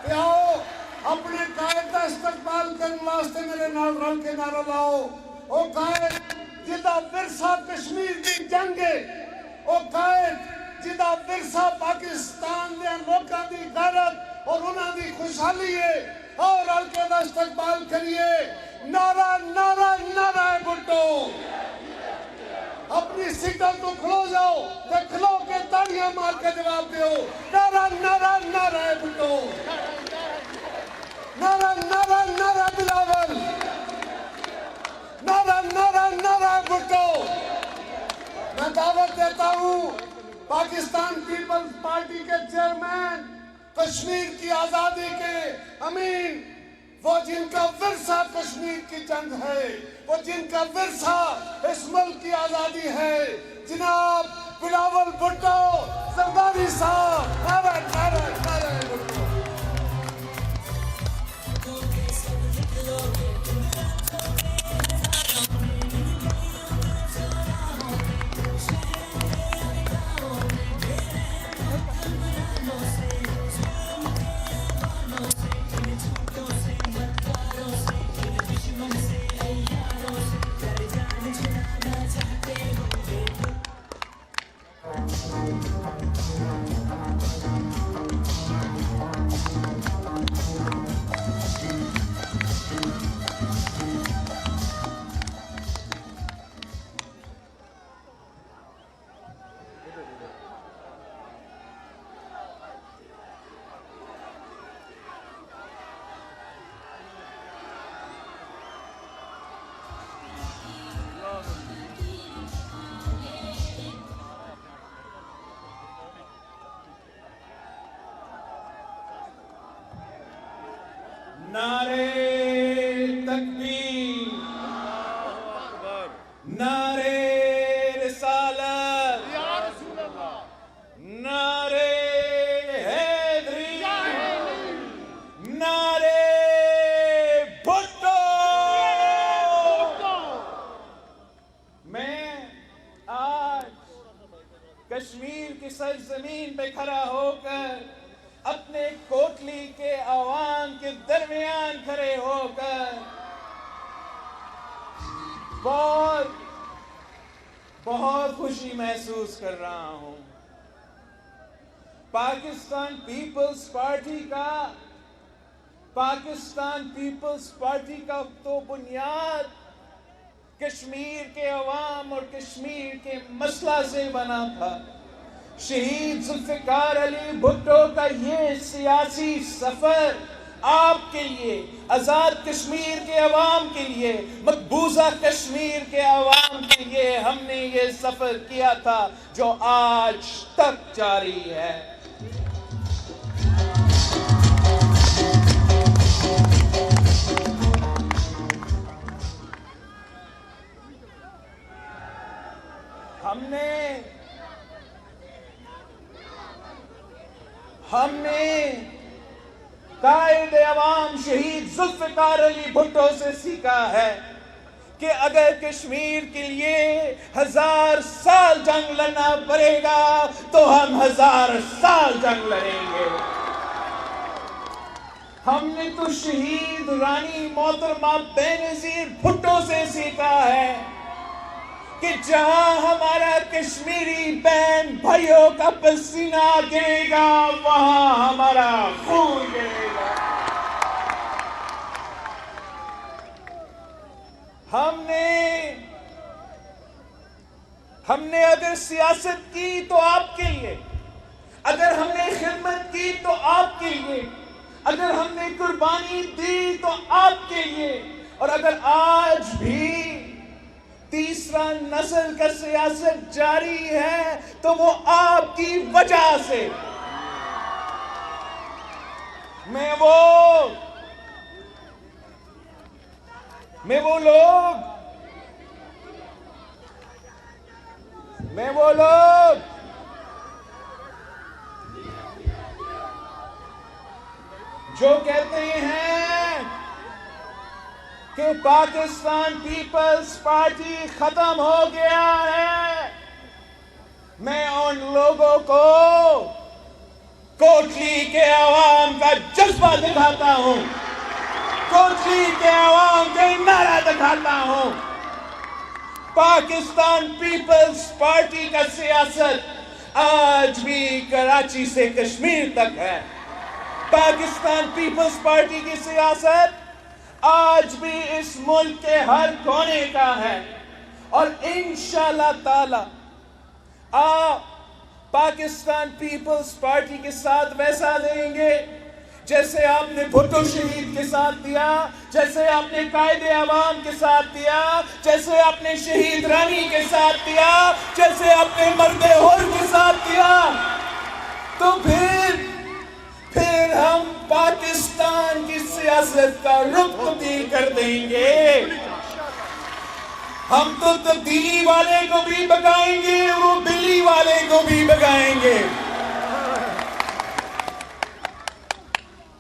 ते आओ अपने कायद का इस्तकबाल करने वास्ते मेरे नाल रल के नारा लाओ। ओ कायद जिदा विरसा कश्मीर की जंग है, ओ कायद जिदा विरसा पाकिस्तान दे लोकां दी गैरत और उन्हां दी खुशहाली है। और हल्के दा इस्तकबाल करिए। नारा नारा नारा भुट्टो। अपनी सीटों तो खलो जाओ, ते खलो के तालियां मार के जवाब दो। नारा नारा नारा भुट्टो, नारा नारा नारा बिलावल, नारा नारा नारा भुट्टो। मैं दावत देता हूँ पाकिस्तान पीपल्स पार्टी के चेयरमैन, कश्मीर की आजादी के अमीन, वो जिनका विरसा कश्मीर की जंग है, वो जिनका विरसा इस मुल्क की आजादी है, जनाब बिलावल भुट्टो जरदारी साहब। नारा नारा नारा भुट्टो। कश्मीर की सरजमीन पे खड़ा होकर, अपने कोटली के आवाम के दरमियान खड़े होकर बहुत बहुत खुशी महसूस कर रहा हूं। पाकिस्तान पीपल्स पार्टी का तो बुनियाद कश्मीर के अवाम और कश्मीर के मसला से बना था। शहीद जुल्फिकार अली भुट्टो का ये सियासी सफर आपके लिए, आजाद कश्मीर के अवाम के लिए, मकबूजा कश्मीर के अवाम के लिए हमने ये सफर किया था जो आज तक जारी है। हमने कायदे अवाम शहीद जुल्फिकार अली भुट्टो से सीखा है कि अगर कश्मीर के लिए 1000 साल जंग लड़ना पड़ेगा तो हम 1000 साल जंग लड़ेंगे। हमने तो शहीद रानी मोहतरमा बेनजीर भुट्टो से सीखा है कि जहां हमारा कश्मीरी बहन भाइयों का पसीना गिरेगा वहां हमारा खून गिरेगा। हमने अगर सियासत की तो आपके लिए, अगर हमने खिदमत की तो आपके लिए, अगर हमने कुर्बानी दी तो आपके लिए, और अगर आज भी तीसरा नस्ल का सियासत जारी है तो वो आपकी वजह से। मैं वो लोग जो कहते हैं कि पाकिस्तान पीपल्स पार्टी खत्म हो गया है, मैं उन लोगों को कोटली के अवाम का जज्बा दिखाता हूं, कोटली के अवाम का नारा दिखाता हूं। पाकिस्तान पीपल्स पार्टी का सियासत आज भी कराची से कश्मीर तक है। पाकिस्तान पीपल्स पार्टी की सियासत आज भी इस मुल्क के हर कोने का है, और इंशाअल्लाह ताला आप पाकिस्तान पीपल्स पार्टी के साथ वैसा देंगे जैसे आपने भुट्टो शहीद के साथ दिया, जैसे आपने कायदे अवाम के साथ दिया, जैसे आपने शहीद रानी के साथ दिया, जैसे आपने मर्दे हुर के साथ दिया, तो फिर हम पाकिस्तान की सियासत का रुख तब्दील कर देंगे। हम तो तब्दीली वाले को भी भगाएंगे, वो बिल्ली वाले को भी भगाएंगे।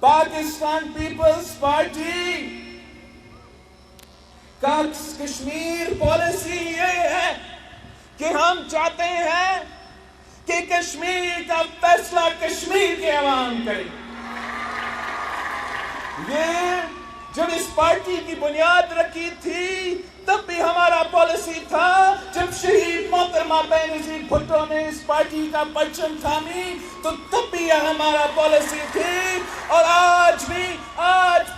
पाकिस्तान पीपल्स पार्टी का कश्मीर पॉलिसी ये है कि हम चाहते हैं कि कश्मीर का फैसला कश्मीर के अवाम करे। ये जब इस पार्टी की बुनियाद रखी थी तब भी हमारा पॉलिसी था। जब शहीद मोहतरमा बेनजीर भुट्टो ने इस पार्टी का परचम थामी तो तब भी यह हमारा पॉलिसी थी, और आज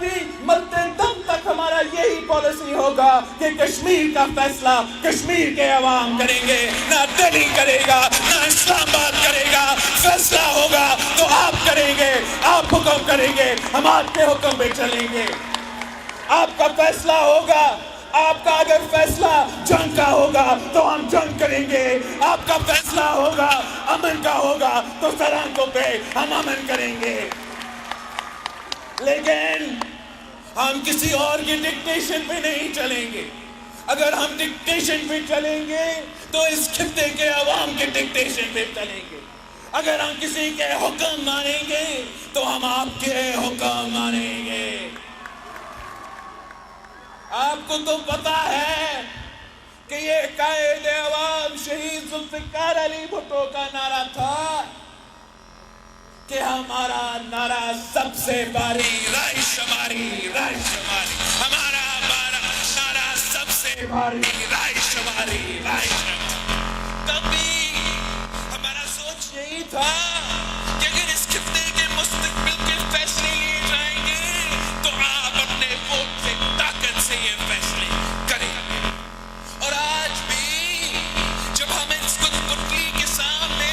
भी मरते दम तक हमारा यही पॉलिसी होगा कि कश्मीर का फैसला कश्मीर के अवाम करेंगे, ना दिल्ली करेगा, ना इस्लामाबाद करेगा। फैसला होगा तो आप करेंगे, आप हुक्म करेंगे, हम आपके हुक्म पे चलेंगे। आपका फैसला होगा, आपका अगर फैसला जंग का होगा तो हम जंग करेंगे, आपका फैसला होगा अमन का होगा तो सड़कों पे हम अमन करेंगे। लेकिन हम किसी और की डिक्टेशन पे नहीं चलेंगे। अगर हम डिक्टेशन पे चलेंगे तो इस खित्ते के अवाम के डिक्टेशन पे चलेंगे। अगर हम किसी के हुक्म मानेंगे तो हम आपके हुक्म मानेंगे। आपको तो पता है कि ये कायदे अवाम शहीद जुल्फिकार अली भुट्टो का नारा था कि हमारा नारा सबसे भारी राय शुमारी, हमारा नारा सबसे भारी राय शुमारी। तभी हमारा सोच यही था कि अगर इस खित्ते के मुस्तकबिल के फैसले लिए जाएंगे तो आप अपने वोट से ताकत से ये फैसले करेंगे। और आज भी जब हम इस कठपुतली के सामने,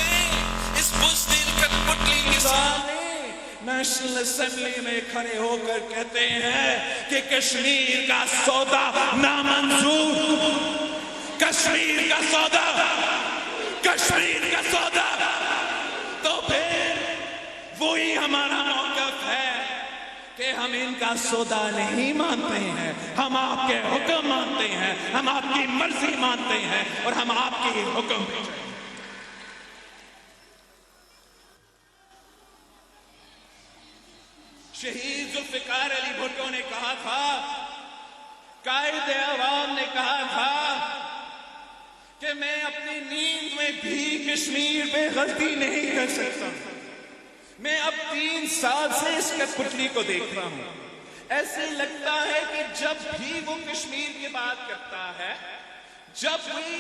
इस बुज़दिल कठपुतली के सामने नेशनल असेंबली में खड़े होकर कहते हैं कि कश्मीर का सौदा नामंजूर, कश्मीर का सौदा, तो फिर वही हमारा मौक़िफ़ है कि हम इनका सौदा नहीं मानते हैं, हम आपके हुक्म मानते हैं, हम आपकी मर्जी मानते हैं और हम आपके हुक्म पे चलेंगे। शहीद जुल्फिकार अली भुट्टो ने कहा था, कायदे अवाम ने कहा था कि मैं अपनी नींद में भी कश्मीर पे गलती नहीं कर सकता। मैं अब 3 साल से इस कठपुतली को देख रहा हूं, ऐसे लगता है कि जब भी वो कश्मीर की बात करता है, जब भी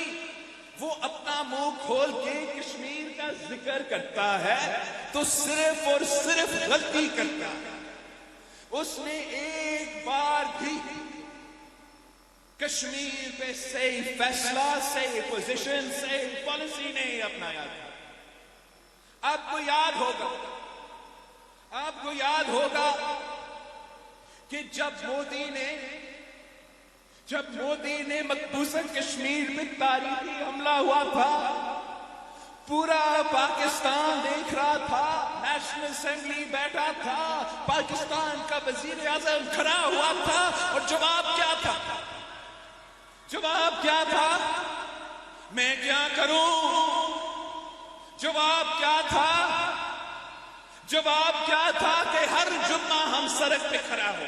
वो अपना मुंह खोल के कश्मीर का जिक्र करता है तो सिर्फ और सिर्फ गलती करता है। उसने एक बार भी कश्मीर पे सही फैसला, सही पोजीशन, सही पॉलिसी नहीं अपनाया था। आपको याद होगा कि जब मोदी ने मकबूजा कश्मीर में तारीखी हमला हुआ था, पूरा पाकिस्तान देख रहा था, नेशनल असेंबली बैठा था, पाकिस्तान का वजीर आजम खड़ा हुआ था और जवाब क्या था? मैं क्या करूं? जवाब क्या था कि हर जुम्मा हम सड़क पे खड़ा हो,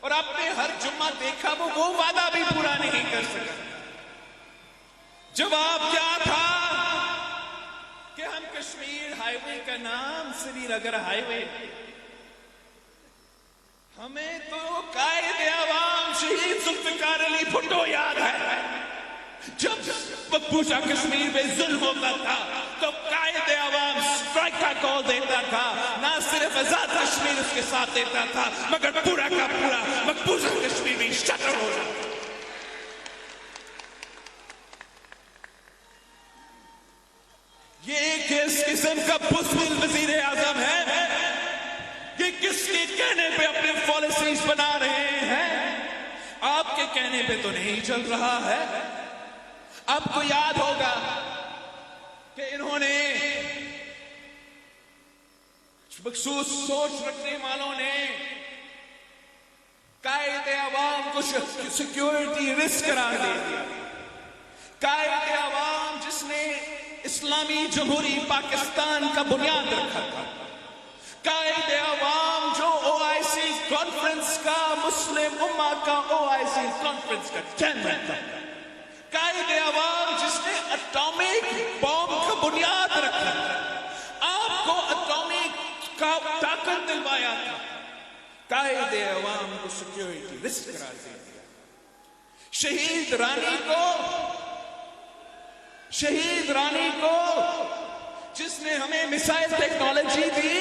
और आपने हर जुम्मा देखा वो वादा भी पूरा नहीं कर सका। जवाब क्या था कि हम कश्मीर हाईवे का नाम श्रीनगर हाईवे, हमें तो कायदे अवाम शहीद जुल्फिकार अली भुट्टो याद है। जब मकबूजा कश्मीर में जुल्म होता था तो कायदे अवाम स्ट्राइक का कॉल देता था, ना सिर्फ आजाद कश्मीर उसके साथ देता था मगर पूरा का पूरा मकबूजा कश्मीर में शटर हो जाता। ये किस किस्म का बुज़दिल वजीर आजम है? ये किसके कहने पे अपने पॉलिसीज बना रहे हैं? आपके कहने पे तो नहीं चल रहा है। आपको याद होगा कि इन्होंने मखसूस सोच रखने वालों ने कायदे अवाम को सिक्योरिटी रिस्क करार दे दिया। कायदे अवाम जिसने इस्लामी जमहूरी पाकिस्तान का बुनियाद रखा था, कायदे अवाम जो OIC कॉन्फ्रेंस का, मुस्लिम उम्मा का OIC कॉन्फ्रेंस का चेयरमैन था, कायदे अवाम जिसने एटॉमिक बॉम्ब का बुनियाद रखा था, आपको एटॉमिक का ताकत दिलवाया था, कायदे अवाम को सिक्योरिटी रिस्क करार दे दिया। शहीद रानी को जिसने हमें मिसाइल टेक्नोलॉजी दी,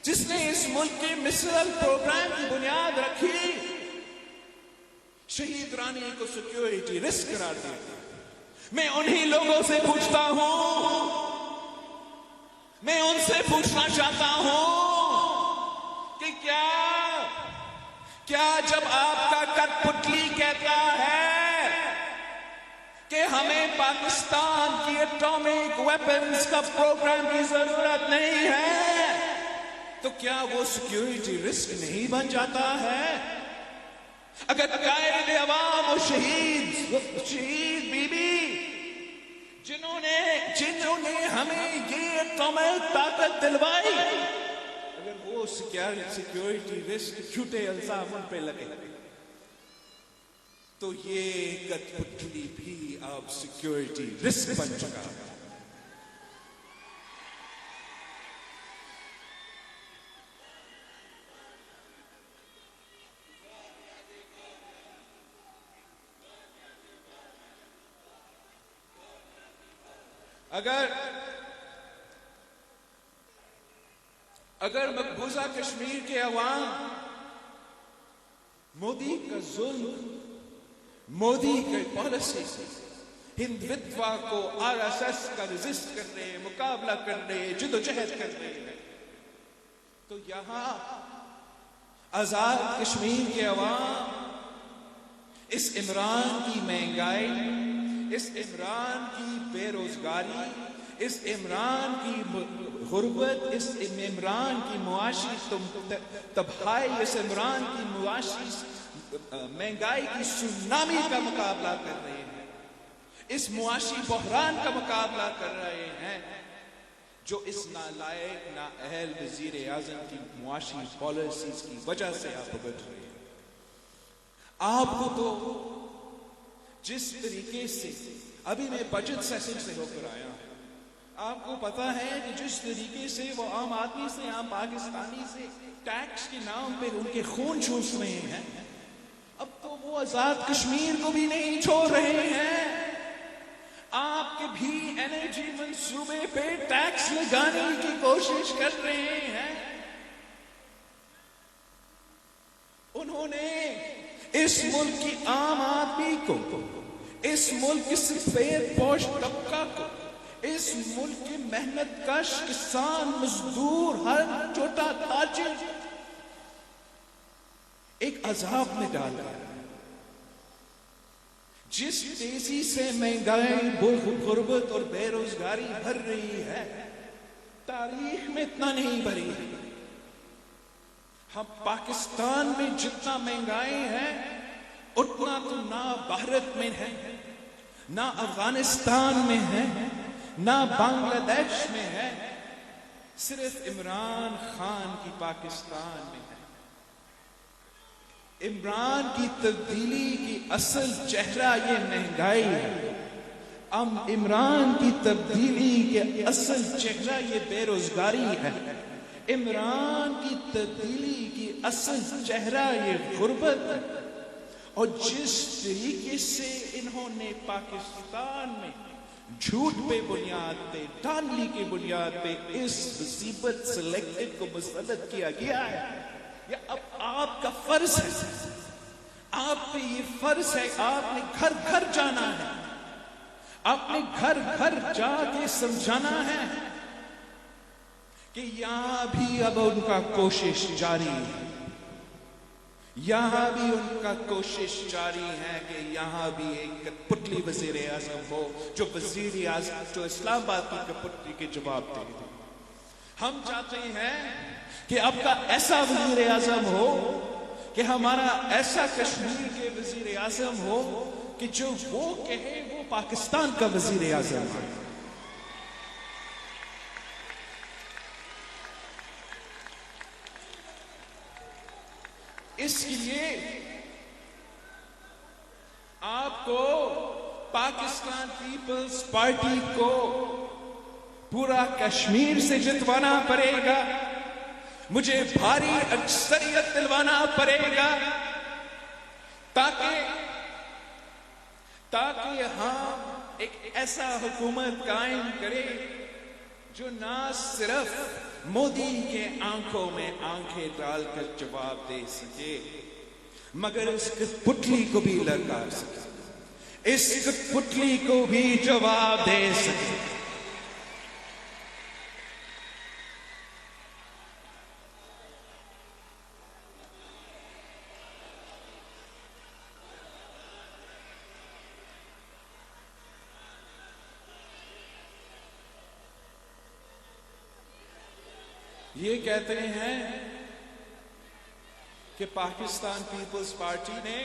जिसने इस मुल्क के मिसाइल प्रोग्राम की बुनियाद रखी, शहीद रानी को सिक्योरिटी रिस्क करार दिया। मैं उन्हीं लोगों से पूछता हूं, मैं उनसे पूछना चाहता हूं कि क्या जब आपका कठपुतली कहता है कि हमें पाकिस्तान की एटॉमिक वेपन्स का प्रोग्राम की जरूरत नहीं है, तो क्या वो सिक्योरिटी रिस्क नहीं बन जाता है? अगर कायदे अवाम और शहीद बीबी जिन्होंने हमें ये एटॉमिक ताकत दिलवाई, अगर वो सिक्योरिटी रिस्क झूठे इल्जाम उन पे लगे, तो ये कठपुतली भी अब सिक्योरिटी रिस्क बन चुका है। अगर मकबूजा कश्मीर के अवाम मोदी का जुल्म, मोदी की पॉलिसी, हिंदुत्व को आरएसएस का रेजिस्ट कर रहे हैं, मुकाबला कर रहे हैं, जिदोजहद कर रहे हैं, तो यहां आजाद कश्मीर के अवाम इस इमरान की महंगाई, इस इमरान की बेरोजगारी, इस इमरान की गुर्बत, इस इमरान की मुआशी तबाही, इस इमरान की मुआशी महंगाई की सुनामी का मुकाबला कर रहे हैं, इस मुआशी बहरान का मुकाबला कर रहे हैं जो इस नालायक नाअहल वजीर आजम की मुआशी पॉलिसीज की वजह से आप भुगत रहे हैं। आपको तो जिस तरीके से अभी मैं बजट सेशन से होकर आया हूं, आपको पता है कि जिस तरीके से वो आम आदमी से, आम पाकिस्तानी से टैक्स के नाम पे उनके खून चूस रहे हैं, अब तो वो आजाद कश्मीर को भी नहीं छोड़ रहे हैं। आपके भी एनर्जी मंसूबे पे टैक्स लगाने की कोशिश कर रहे हैं। उन्होंने इस मुल्क की आम आदमी को, इस मुल्क के सफेद पोश तबका को, इस मुल्क के मेहनत कश किसान, मजदूर, हर छोटा ताजिर एक अजाब में डाला है। जिस तेजी से महंगाई, गुर्बत और बेरोजगारी बढ़ रही है, तारीख में इतना नहीं बढ़ी है। हम पाकिस्तान में जितना महंगाई है उतना तो ना भारत में है, ना अफगानिस्तान में है, ना बांग्लादेश में है, सिर्फ इमरान खान की पाकिस्तान में है। इमरान की तब्दीली की असल चेहरा ये महंगाई है। इमरान की तब्दीली के असल चेहरा ये बेरोजगारी है। इमरान की तब्दीली की असल चेहरा ये गुर्बत है। और जिस तरीके से इन्होंने पाकिस्तान में झूठ पे बुनियाद पे, धांधली की बुनियाद पे इस मुसीबत सिलेक्टेड को मुसल्लत किया गया है, या अब आपका फर्ज है, आप पे ये फर्ज है, आपने घर घर जाना है, आपने घर घर जाके समझाना है कि यहां भी अब उनका कोशिश जारी है, यहां भी उनका कोशिश जारी है कि यहां भी एक कठपुतली वजीर आजम हो, जो वजीर आजम, जो इस्लामाबाद की कठपुतली के जवाब दे। हम चाहते हैं कि आपका ऐसा वजीर आजम हो, कि हमारा ऐसा कश्मीर के वजीर आजम हो कि जो वो कहे वो पाकिस्तान का वजीर आजम है। इसलिए आपको पाकिस्तान पीपल्स पार्टी को पूरा कश्मीर से जितवाना पड़ेगा, मुझे भारी अक्सरियत दिलवाना पड़ेगा, ताकि हम एक ऐसा हुकूमत कायम करें जो ना सिर्फ मोदी के आंखों में आंखें डालकर जवाब दे सके, मगर इस कठपुतली को भी ललकार सके, इस कठपुतली को भी जवाब दे सके। ये कहते हैं कि पाकिस्तान पीपल्स पार्टी ने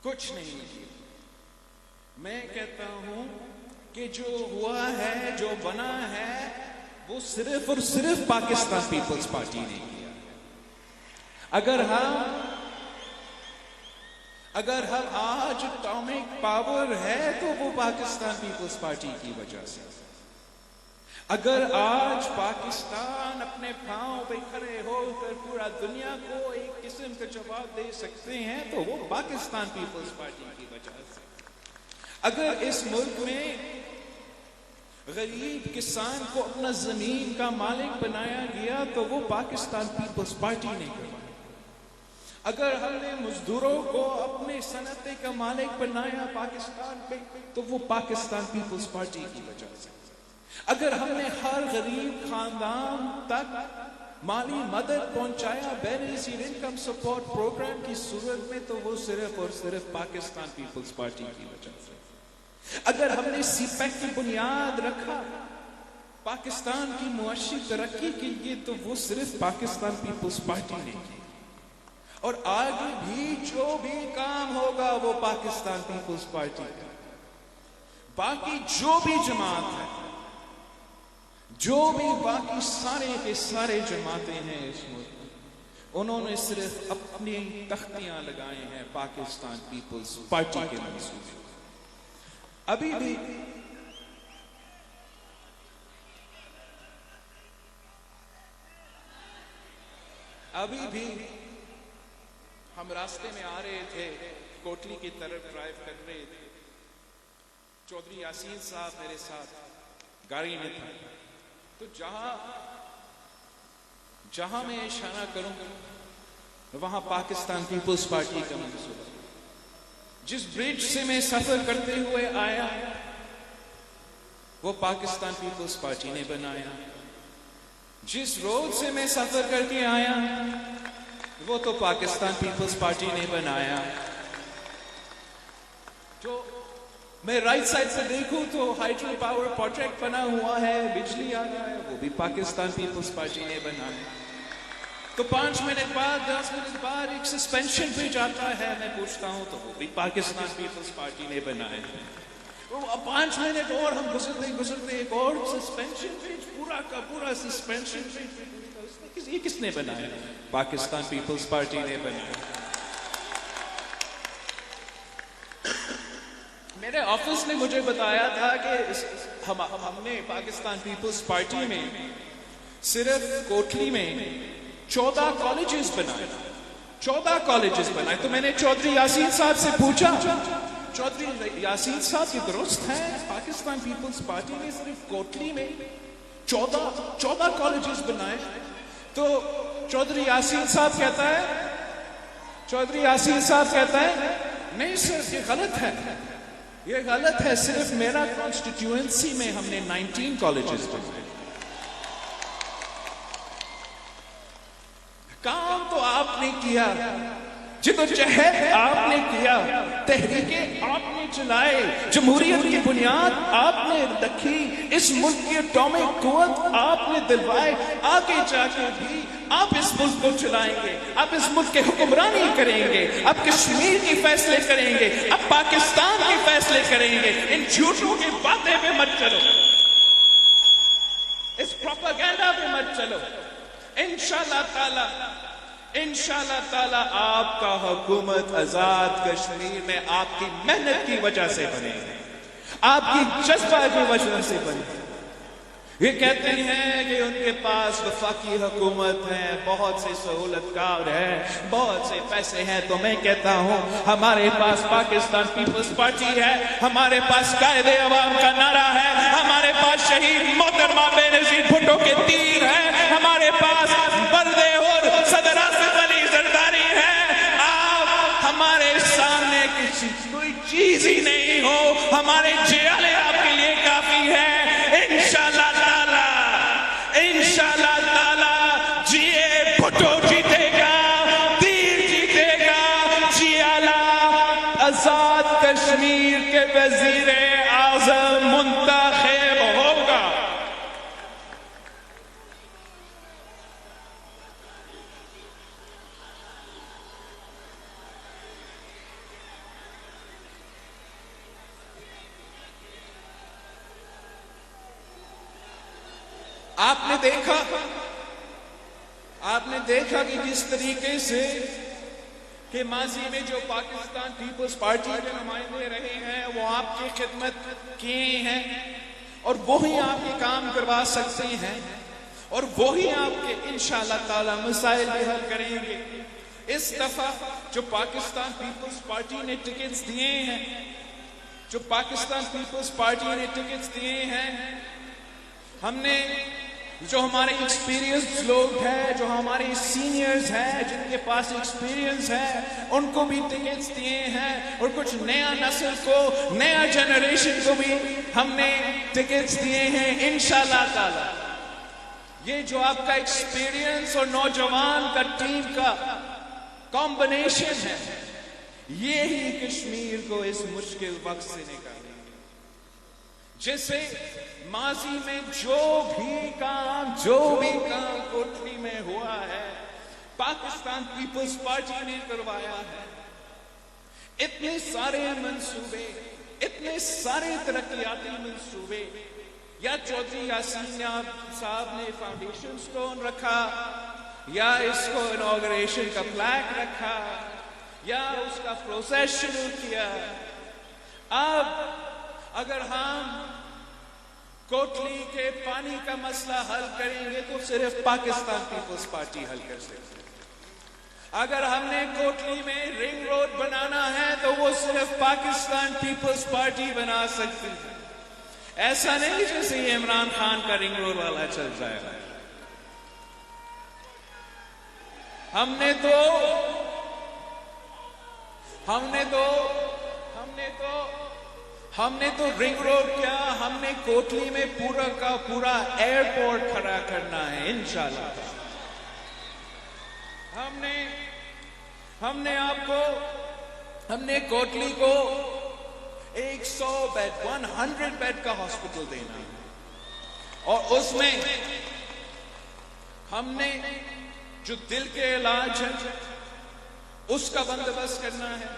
कुछ नहीं किया। मैं कहता हूं कि जो हुआ है, जो बना है, वो सिर्फ और सिर्फ पाकिस्तान पीपल्स पार्टी ने किया। अगर हम आज एटॉमिक पावर है तो वो पाकिस्तान पीपल्स पार्टी की वजह से। अगर आज पाकिस्तान अपने पांव पे खड़े होकर पूरा दुनिया को एक किस्म का जवाब दे सकते हैं तो वो पाकिस्तान पीपल्स पार्टी की वजह से। अगर इस मुल्क में गरीब किसान को अपना जमीन का मालिक बनाया गया तो वो पाकिस्तान पीपल्स पार्टी ने किया। अगर हमने मजदूरों को अपने सनअत का मालिक बनाया पाकिस्तान पे तो वो पाकिस्तान पीपल्स पार्टी की वजह से। अगर हमने हर गरीब खानदान तक माली मदद पहुंचाया बेनिफिशियल इनकम सपोर्ट प्रोग्राम की सूरत में तो वो सिर्फ और सिर्फ पाकिस्तान पीपल्स पार्टी की वजह से। अगर हमने सीपैक की बुनियाद रखा पाकिस्तान की मुआशी तरक्की के लिए तो वो सिर्फ पाकिस्तान पीपल्स पार्टी ने की। और आगे भी जो भी काम होगा वो पाकिस्तान पीपल्स पार्टी का। बाकी जो भी जमात है, जो भी बाकी सारे के सारे जमातें हैं इस मुल्क में, उन्होंने सिर्फ अपनी तख्तियां लगाए हैं पाकिस्तान पीपल्स पार्टी के मंसूबे। अभी भी हम रास्ते में आ रहे थे, कोटली की तरफ ड्राइव कर रहे थे, चौधरी यासीन साहब मेरे साथ गाड़ी में था। तो जहां मैं इशारा करूं वहां पाकिस्तान पीपल्स पार्टी का मंसूबा। जिस ब्रिज से मैं सफर करते हुए आया वो पाकिस्तान पीपल्स पार्टी ने बनाया। जिस रोड से मैं सफर करके आया वो तो पाकिस्तान पीपल्स पार्टी ने बनाया। तो मैं राइट साइड से देखूं तो हाइड्रो पावर प्रोजेक्ट बना हुआ है, बिजली आ रहा है, वो भी पाकिस्तान पीपल्स पार्टी ने बनाया। तो 5 मिनट बाद 10 मिनट बाद एक सस्पेंशन ब्रिज आता है, मैं पूछता हूं तो वो भी पाकिस्तान पीपल्स पार्टी ने बनाया। तो 5 मिनट और हम गुजरते एक और सस्पेंशन ब्रिज, पूरा का पूरा सस्पेंशन ब्रिज, ये किसने बनाया? पाकिस्तान पीपल्स पार्टी ने बनाया। मेरे ऑफिस ने मुझे बताया था कि हमने पाकिस्तान पीपल्स पार्टी में सिर्फ कोटली में 14 कॉलेजेस बनाए। 14 कॉलेजेस बनाए। तो मैंने चौधरी यासीन साहब से पूछा, चौधरी यासीन साहब की दुरुस्त है, पाकिस्तान पीपल्स पार्टी ने सिर्फ कोटली में 14 कॉलेजेस बनाए। तो चौधरी यासीन साहब कहता है नहीं सर ये गलत है, ये गलत है, सिर्फ मेरा कॉन्स्टिट्यूएंसी में हमने 19 कॉलेजेस बनाए। काम तो आपने किया, जिद्दोजहद आपने किया, तहरीकें आपने चलाए, जमहूरियत की बुनियाद आपने रखी, इस मुल्क की एटॉमिक कुव्वत आपने दिलवाए। आगे जाके भी आप इस मुल्क को चलाएंगे, आप इस मुल्क के हुक्मरानी करेंगे, आप कश्मीर की फैसले करेंगे, आप पाकिस्तान के फैसले करेंगे। इन झूठों की बातें पे मत चलो, इस प्रोपेगेंडा पे मत चलो। इंशाल्लाह ताला आपका हुकूमत आजाद कश्मीर में आपकी मेहनत की वजह से बनेगी, आपकी जज्बा की वजह से बनेगी। ये कहते हैं कि उनके पास वफाकी हुकूमत है, बहुत से सहूलतकार है, बहुत से पैसे हैं। तो मैं कहता हूं हमारे पास पाकिस्तान पीपल्स पार्टी है, हमारे पास कायदे अवाम का नारा है, हमारे पास शहीद मोहतरमा बेनजीर भुट्टो के तीर है, हमारे पास बल्दे और सदर आसिफ अली जरदारी है। आप हमारे सामने किसी कोई चीज ही नहीं हो, हमारे जियाले आपके लिए काफी है। इंशाल्लाह ताला जिए भुट्टो जीतेगा, तीर जीतेगा, जियाला आजाद कश्मीर के वजीर आजम मुंतखब होगा। आपने देखा कि किस तरीके से कि माजी में जो पाकिस्तान पीपल्स पार्टी के नुमाइंदे रहे हैं वो आपकी खिदमत किए हैं और वही आपके काम करवा सकते हैं और वही आपके इंशाअल्लाह ताला मसाइल भी हल करेंगे। इस दफा जो पाकिस्तान पीपल्स पार्टी ने टिकट्स दिए हैं, जो पाकिस्तान पीपल्स पार्टी ने टिकट्स दिए हैं, हमने जो हमारे एक्सपीरियंस लोग हैं, जो हमारे सीनियर्स हैं, जिनके पास एक्सपीरियंस है, उनको भी टिकट्स दिए हैं और कुछ नया नस्ल को, नया जनरेशन को भी हमने टिकट्स दिए हैं इंशाअल्लाह ताला। ये जो आपका एक्सपीरियंस और नौजवान का टीम का कॉम्बिनेशन है, ये ही कश्मीर को इस मुश्किल वक्त से निकालेंगे। जैसे माजी में जो भी काम कोटली में हुआ है, पाकिस्तान पीपल्स पार्टी ने करवाया है। इतने सारे मंसूबे, इतने सारे तरक्याती मंसूबे, या चौधरी यासीन साहब ने फाउंडेशन स्टोन रखा, या इसको इनॉग्रेशन का फ्लैग रखा, या उसका प्रोसेस शुरू किया। अब अगर हम कोटली के पानी का मसला हल करेंगे तो सिर्फ पाकिस्तान पीपल्स पार्टी हल कर सकती है। अगर हमने कोटली में रिंग रोड बनाना है तो वो सिर्फ पाकिस्तान पीपल्स पार्टी बना सकती है। ऐसा नहीं जैसे इमरान खान का रिंग रोड वाला चल जाएगा। हमने तो रिंग रोड क्या, हमने कोटली में पूरा का पूरा एयरपोर्ट खड़ा करना है इंशाल्लाह। हमने कोटली को 100 बेड का हॉस्पिटल देना है और उसमें हमने जो दिल के इलाज है उसका बंदोबस्त करना है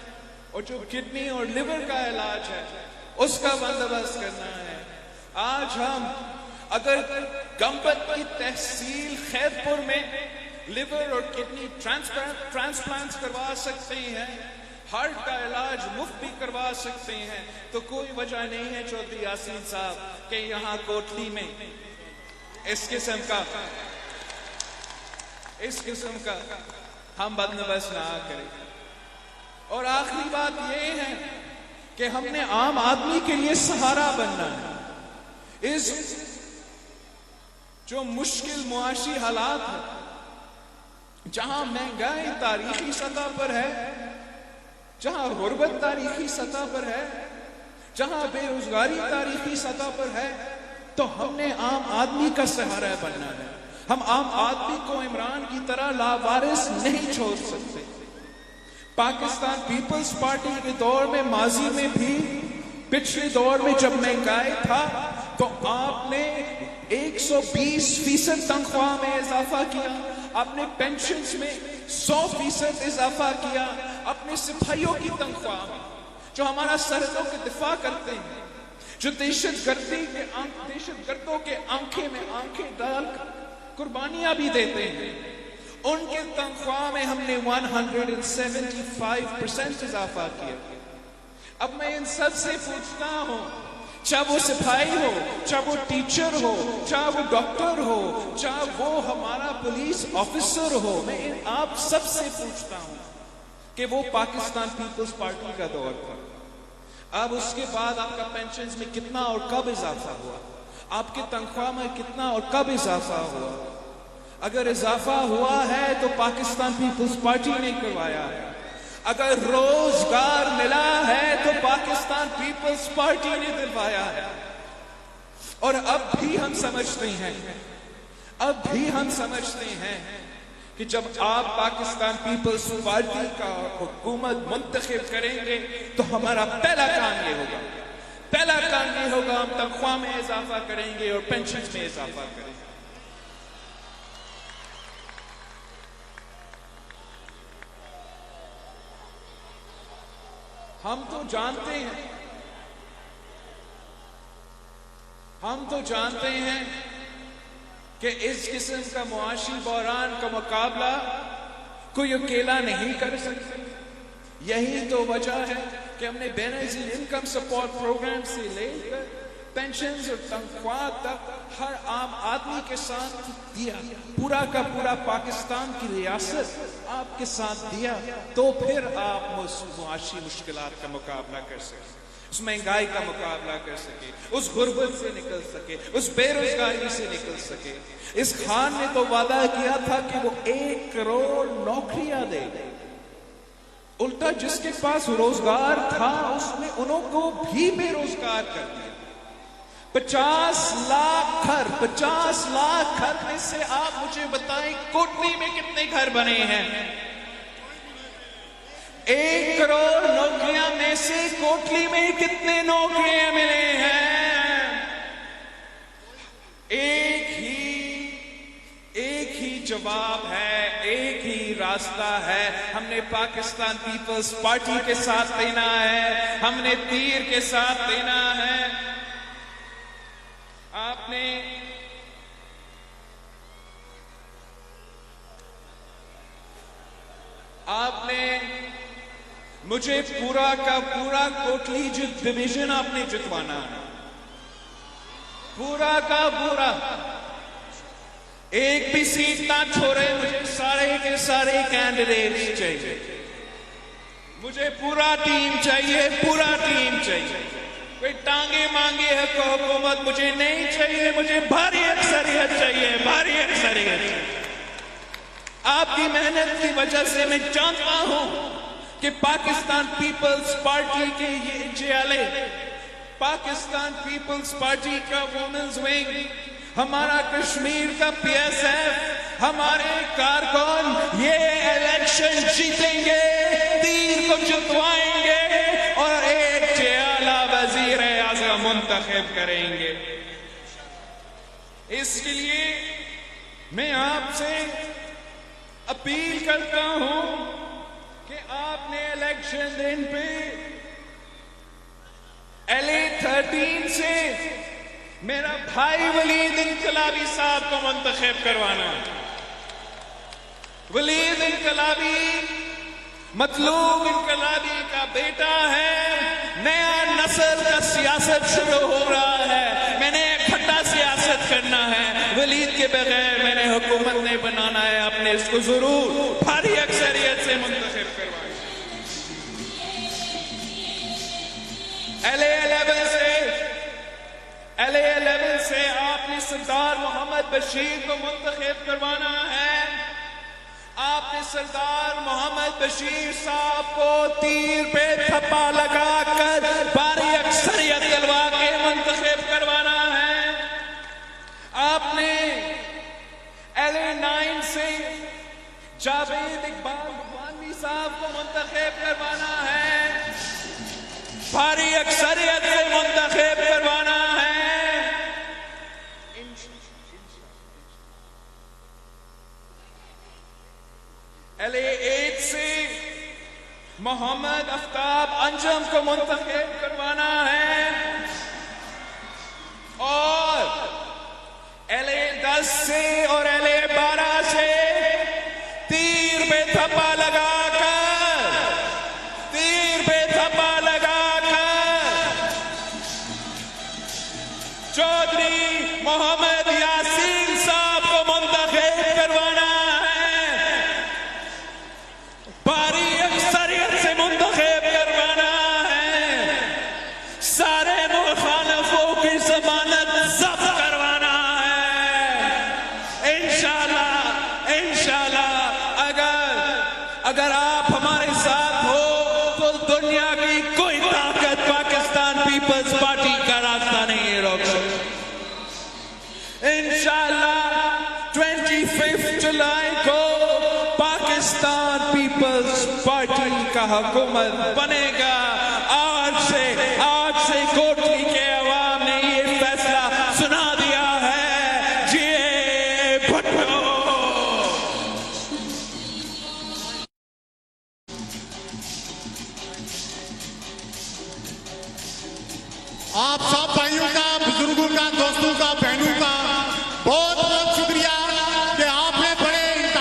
और जो किडनी और लिवर का इलाज है उसका बंदोबस्त करना है। आज हम अगर गंबत की तहसील खैरपुर में लिवर और किडनी ट्रांसप्लांट्स करवा सकते हैं, हार्ट का इलाज मुफ्त भी करवा सकते हैं, तो कोई वजह नहीं है चौधरी यासीन साहब कि यहाँ कोटली में इस किस्म का हम बंदोबस्त ना करें। और आखिरी बात यह है कि हमने आम आदमी के लिए सहारा बनना है। इस जो मुश्किल मुआशी हालात है, जहां महंगाई तारीखी सतह पर है, जहां गुर्बत तारीखी सतह पर है, जहां बेरोजगारी तारीखी सतह पर है, तो हमने आम आदमी का सहारा बनना है। हम आम आदमी को इमरान की तरह लावारिस नहीं छोड़ सकते। पाकिस्तान पीपल्स पार्टी के दौर में, माजी में भी, पिछले दौर में जब महंगाई था तो आपने 120% तनख्वाह में इजाफा किया, आपने पेंशन्स में 100% इजाफा किया, अपने सिपाहियों की तनख्वाह में जो हमारा सरहदों के दिफा करते हैं, जो दहशतगर्दों के आंखें में आंखें डाल कुर्बानियां भी देते हैं, उनके तनख्वाह में हमने 175% इजाफा किया। अब मैं इन सब से पूछता हूं, चाहे वो सिपाही हो, चाहे वो टीचर हो, चाहे वो डॉक्टर हो, चाहे वो हमारा पुलिस ऑफिसर हो, मैं आप सबसे पूछता हूं कि वो पाकिस्तान पीपल्स पार्टी का दौर था। अब उसके बाद आपका पेंशन में कितना और कब इजाफा हुआ, आपकी तनख्वाह में कितना और कब इजाफा हुआ? अगर इजाफा हुआ है तो पाकिस्तान पीपल्स पार्टी ने करवाया है। अगर रोजगार मिला है तो पाकिस्तान पीपल्स पार्टी ने दिलवाया है। और अब भी हम समझते हैं कि जब आप पाकिस्तान पीपल्स पार्टी का हुकूमत मुंतखब करेंगे तो हमारा पहला काम ये होगा, हम तनख्वाह में इजाफा करेंगे और पेंशन में इजाफा करेंगे। हम तो जानते हैं कि इस किस्म का मुआशी बहरान का मुकाबला कोई अकेला नहीं कर सकता। यही तो वजह है कि हमने बेनजीर इनकम सपोर्ट प्रोग्राम से लेकर पेंशन और तनख्वाह तक हर आम आदमी के साथ दिया, पूरा का पूरा पाकिस्तान की रियासत आपके साथ दिया, तो फिर आप मुआशी मुश्किलात का मुकाबला कर सके, उस महंगाई का मुकाबला कर सके, उस गुर्बत से निकल सके, उस बेरोजगारी से निकल सके। इस खान ने तो वादा किया था कि वो 1 करोड़ नौकरियां देगा, उल्टा जिसके पास रोजगार था उसने उनको भी बेरोजगार कर दिया। 50 लाख घर में से आप मुझे बताएं कोटली में कितने घर बने हैं? 1 करोड़ नौकरियां में से कोटली में कितने नौकरियां मिले हैं? एक ही जवाब है, एक ही रास्ता है। हमने पाकिस्तान पीपल्स पार्टी के साथ देना है, हमने तीर के साथ देना है। आपने मुझे पूरा का पूरा कोटली डिवीजन आपने जितवाना है, पूरा का पूरा, एक भी सीट ना छोड़े। मुझे सारे के सारे कैंडिडेट्स चाहिए, मुझे पूरा टीम चाहिए, पूरा टीम चाहिए। कोई टांगे मांगे हुकूमत मुझे नहीं चाहिए, मुझे भारी अक्सरियत चाहिए, भारी अक्सरियत। आपकी मेहनत की वजह से मैं जानता हूं कि पाकिस्तान पीपल्स पार्टी के ये JLA, पाकिस्तान पीपल्स पार्टी का वुमेन्स विंग, हमारा कश्मीर का PSF, हमारे कारकुन ये इलेक्शन जीतेंगे, तीर को जितवाएंगे और एक JLA वजीर आज़म मुंतखब करेंगे। इसके लिए मैं आपसे अपील करता हूं कि आपने इलेक्शन दिन पे LA 13 से मेरा भाई वलीद इनकलाबी साहब को मुंतखब करवाना। वलीद इनकलाबी मतलूब इनकलाबी का बेटा है, नया नस्ल का सियासत शुरू हो रहा है, मैंने इकट्ठा सियासत करना है। वलीद के बगैर मैंने हुकूमत नहीं बनाना है, आपने इसको जरूर भारी अक्सरियत से मुंतखब करवाना। LA 11 से आपने सरदार मोहम्मद बशीर को मुंतखब करवाना है। आपने सरदार मोहम्मद बशीर साहब को तीर पे थप्पा लगाकर भारी अक्सरियत दिलवा के मुंतखब करवाना है। आपने LA 9 से जावेद इकबाल भगवानी साहब को मुंतखब करवाना है, भारी अक्सरियत से मुंतखब करवाना है। LA 8 से मोहम्मद आफ्ताब अंजम को मुंतखब करवाना है और LA 10 से और LA 12 से तीर पे थप्पा लगाकर चौधरी मोहम्मद यासीन साहब को मुंतखब करवाना है, भारी अक्सरियत से मुंतखब करवाना है। सारे मुखालफों की जमानत जब्त करवाना है। इंशाल्लाह अगर आप हमारे साथ हो तो दुनिया की कोई ताकत पाकिस्तान पीपल्स पार्टी का रास्ता नहीं रोक सकती। इंशाल्लाह 25 जुलाई को पाकिस्तान पीपल्स पार्टी का हुकूमत बनेगा। आज से कोटली के अवाम ने ये फैसला सुना दिया है। जिए भुट्टो। आप सब भाइयों